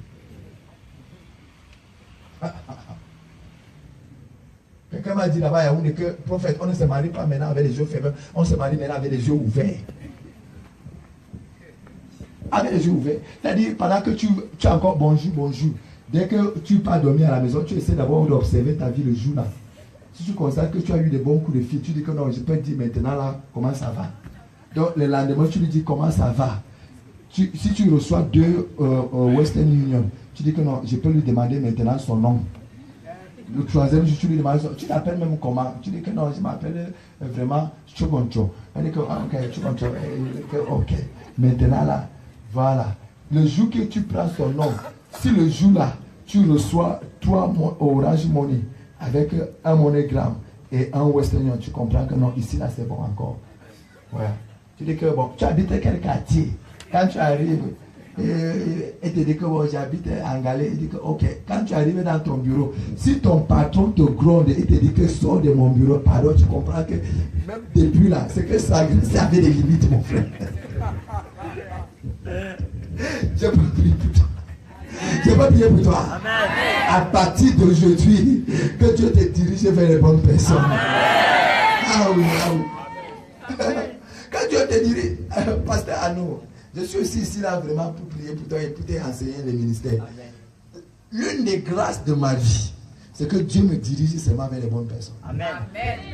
Quelqu'un m'a dit là-bas, il y a que prophète, on ne se marie pas maintenant avec les yeux fermés, on se marie maintenant avec les yeux ouverts. Avec les yeux ouverts. C'est-à-dire, pendant que tu as encore bonjour, dès que tu pars dormir à la maison, tu essaies d'abord d'observer ta vie le jour là. Si tu constates que tu as eu des bons coups de fil, tu dis que non, je peux te dire maintenant là, comment ça va. Donc le lendemain, tu lui dis comment ça va. Si tu reçois 2 Western Union, tu dis que non, je peux lui demander maintenant son nom. Le troisième jour, tu lui demandes, tu t'appelles même comment? Tu dis que non, je m'appelle vraiment Chogoncho. Elle dit que, ok, Chogoncho, ok. Maintenant là, voilà. Le jour que tu prends son nom, si le jour là, tu reçois 3 Orange Money avec un MoneyGram et un Western Union, tu comprends que non, ici là, c'est bon encore. Voilà. Tu dis que bon, tu habites quel quartier? Quand tu arrives, et te dit que bon, j'habite en Galais, il dit que ok, quand tu arrives dans ton bureau, si ton patron te gronde et te dit que sors de mon bureau, pardon, tu comprends que même depuis là, c'est que ça avait des limites, mon frère. Je peux prier pour toi. Je peux prier pour toi. Amen. À partir d'aujourd'hui, que Dieu te dirige vers les bonnes personnes. Amen. Ah oui, ah oui. Quand Dieu te dirige, pasteur Arnaud, je suis aussi ici là vraiment pour prier pour toi et pour t'enseigner le ministère. L'une des grâces de ma vie, c'est que Dieu me dirige seulement vers les bonnes personnes. Amen.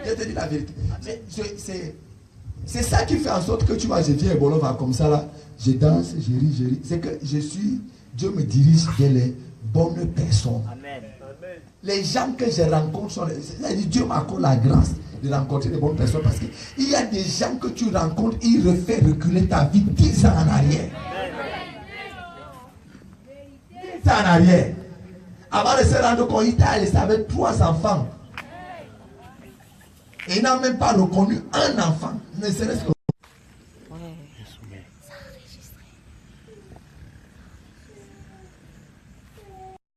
Je te dis la vérité. C'est ça qui fait en sorte que tu vois, je viens à Bolova comme ça là, je danse, je ris. C'est que Dieu me dirige vers les bonnes personnes. Amen. Les gens que je rencontre sont... Dieu m'accorde la grâce de rencontrer les bonnes personnes parce qu'il y a des gens que tu rencontres, ils refont reculer ta vie 10 ans en arrière. 10 ans en arrière. Avant de se rendre compte, il t'a laissé avec 3 enfants. Et il n'a même pas reconnu un enfant. Ne serait-ce que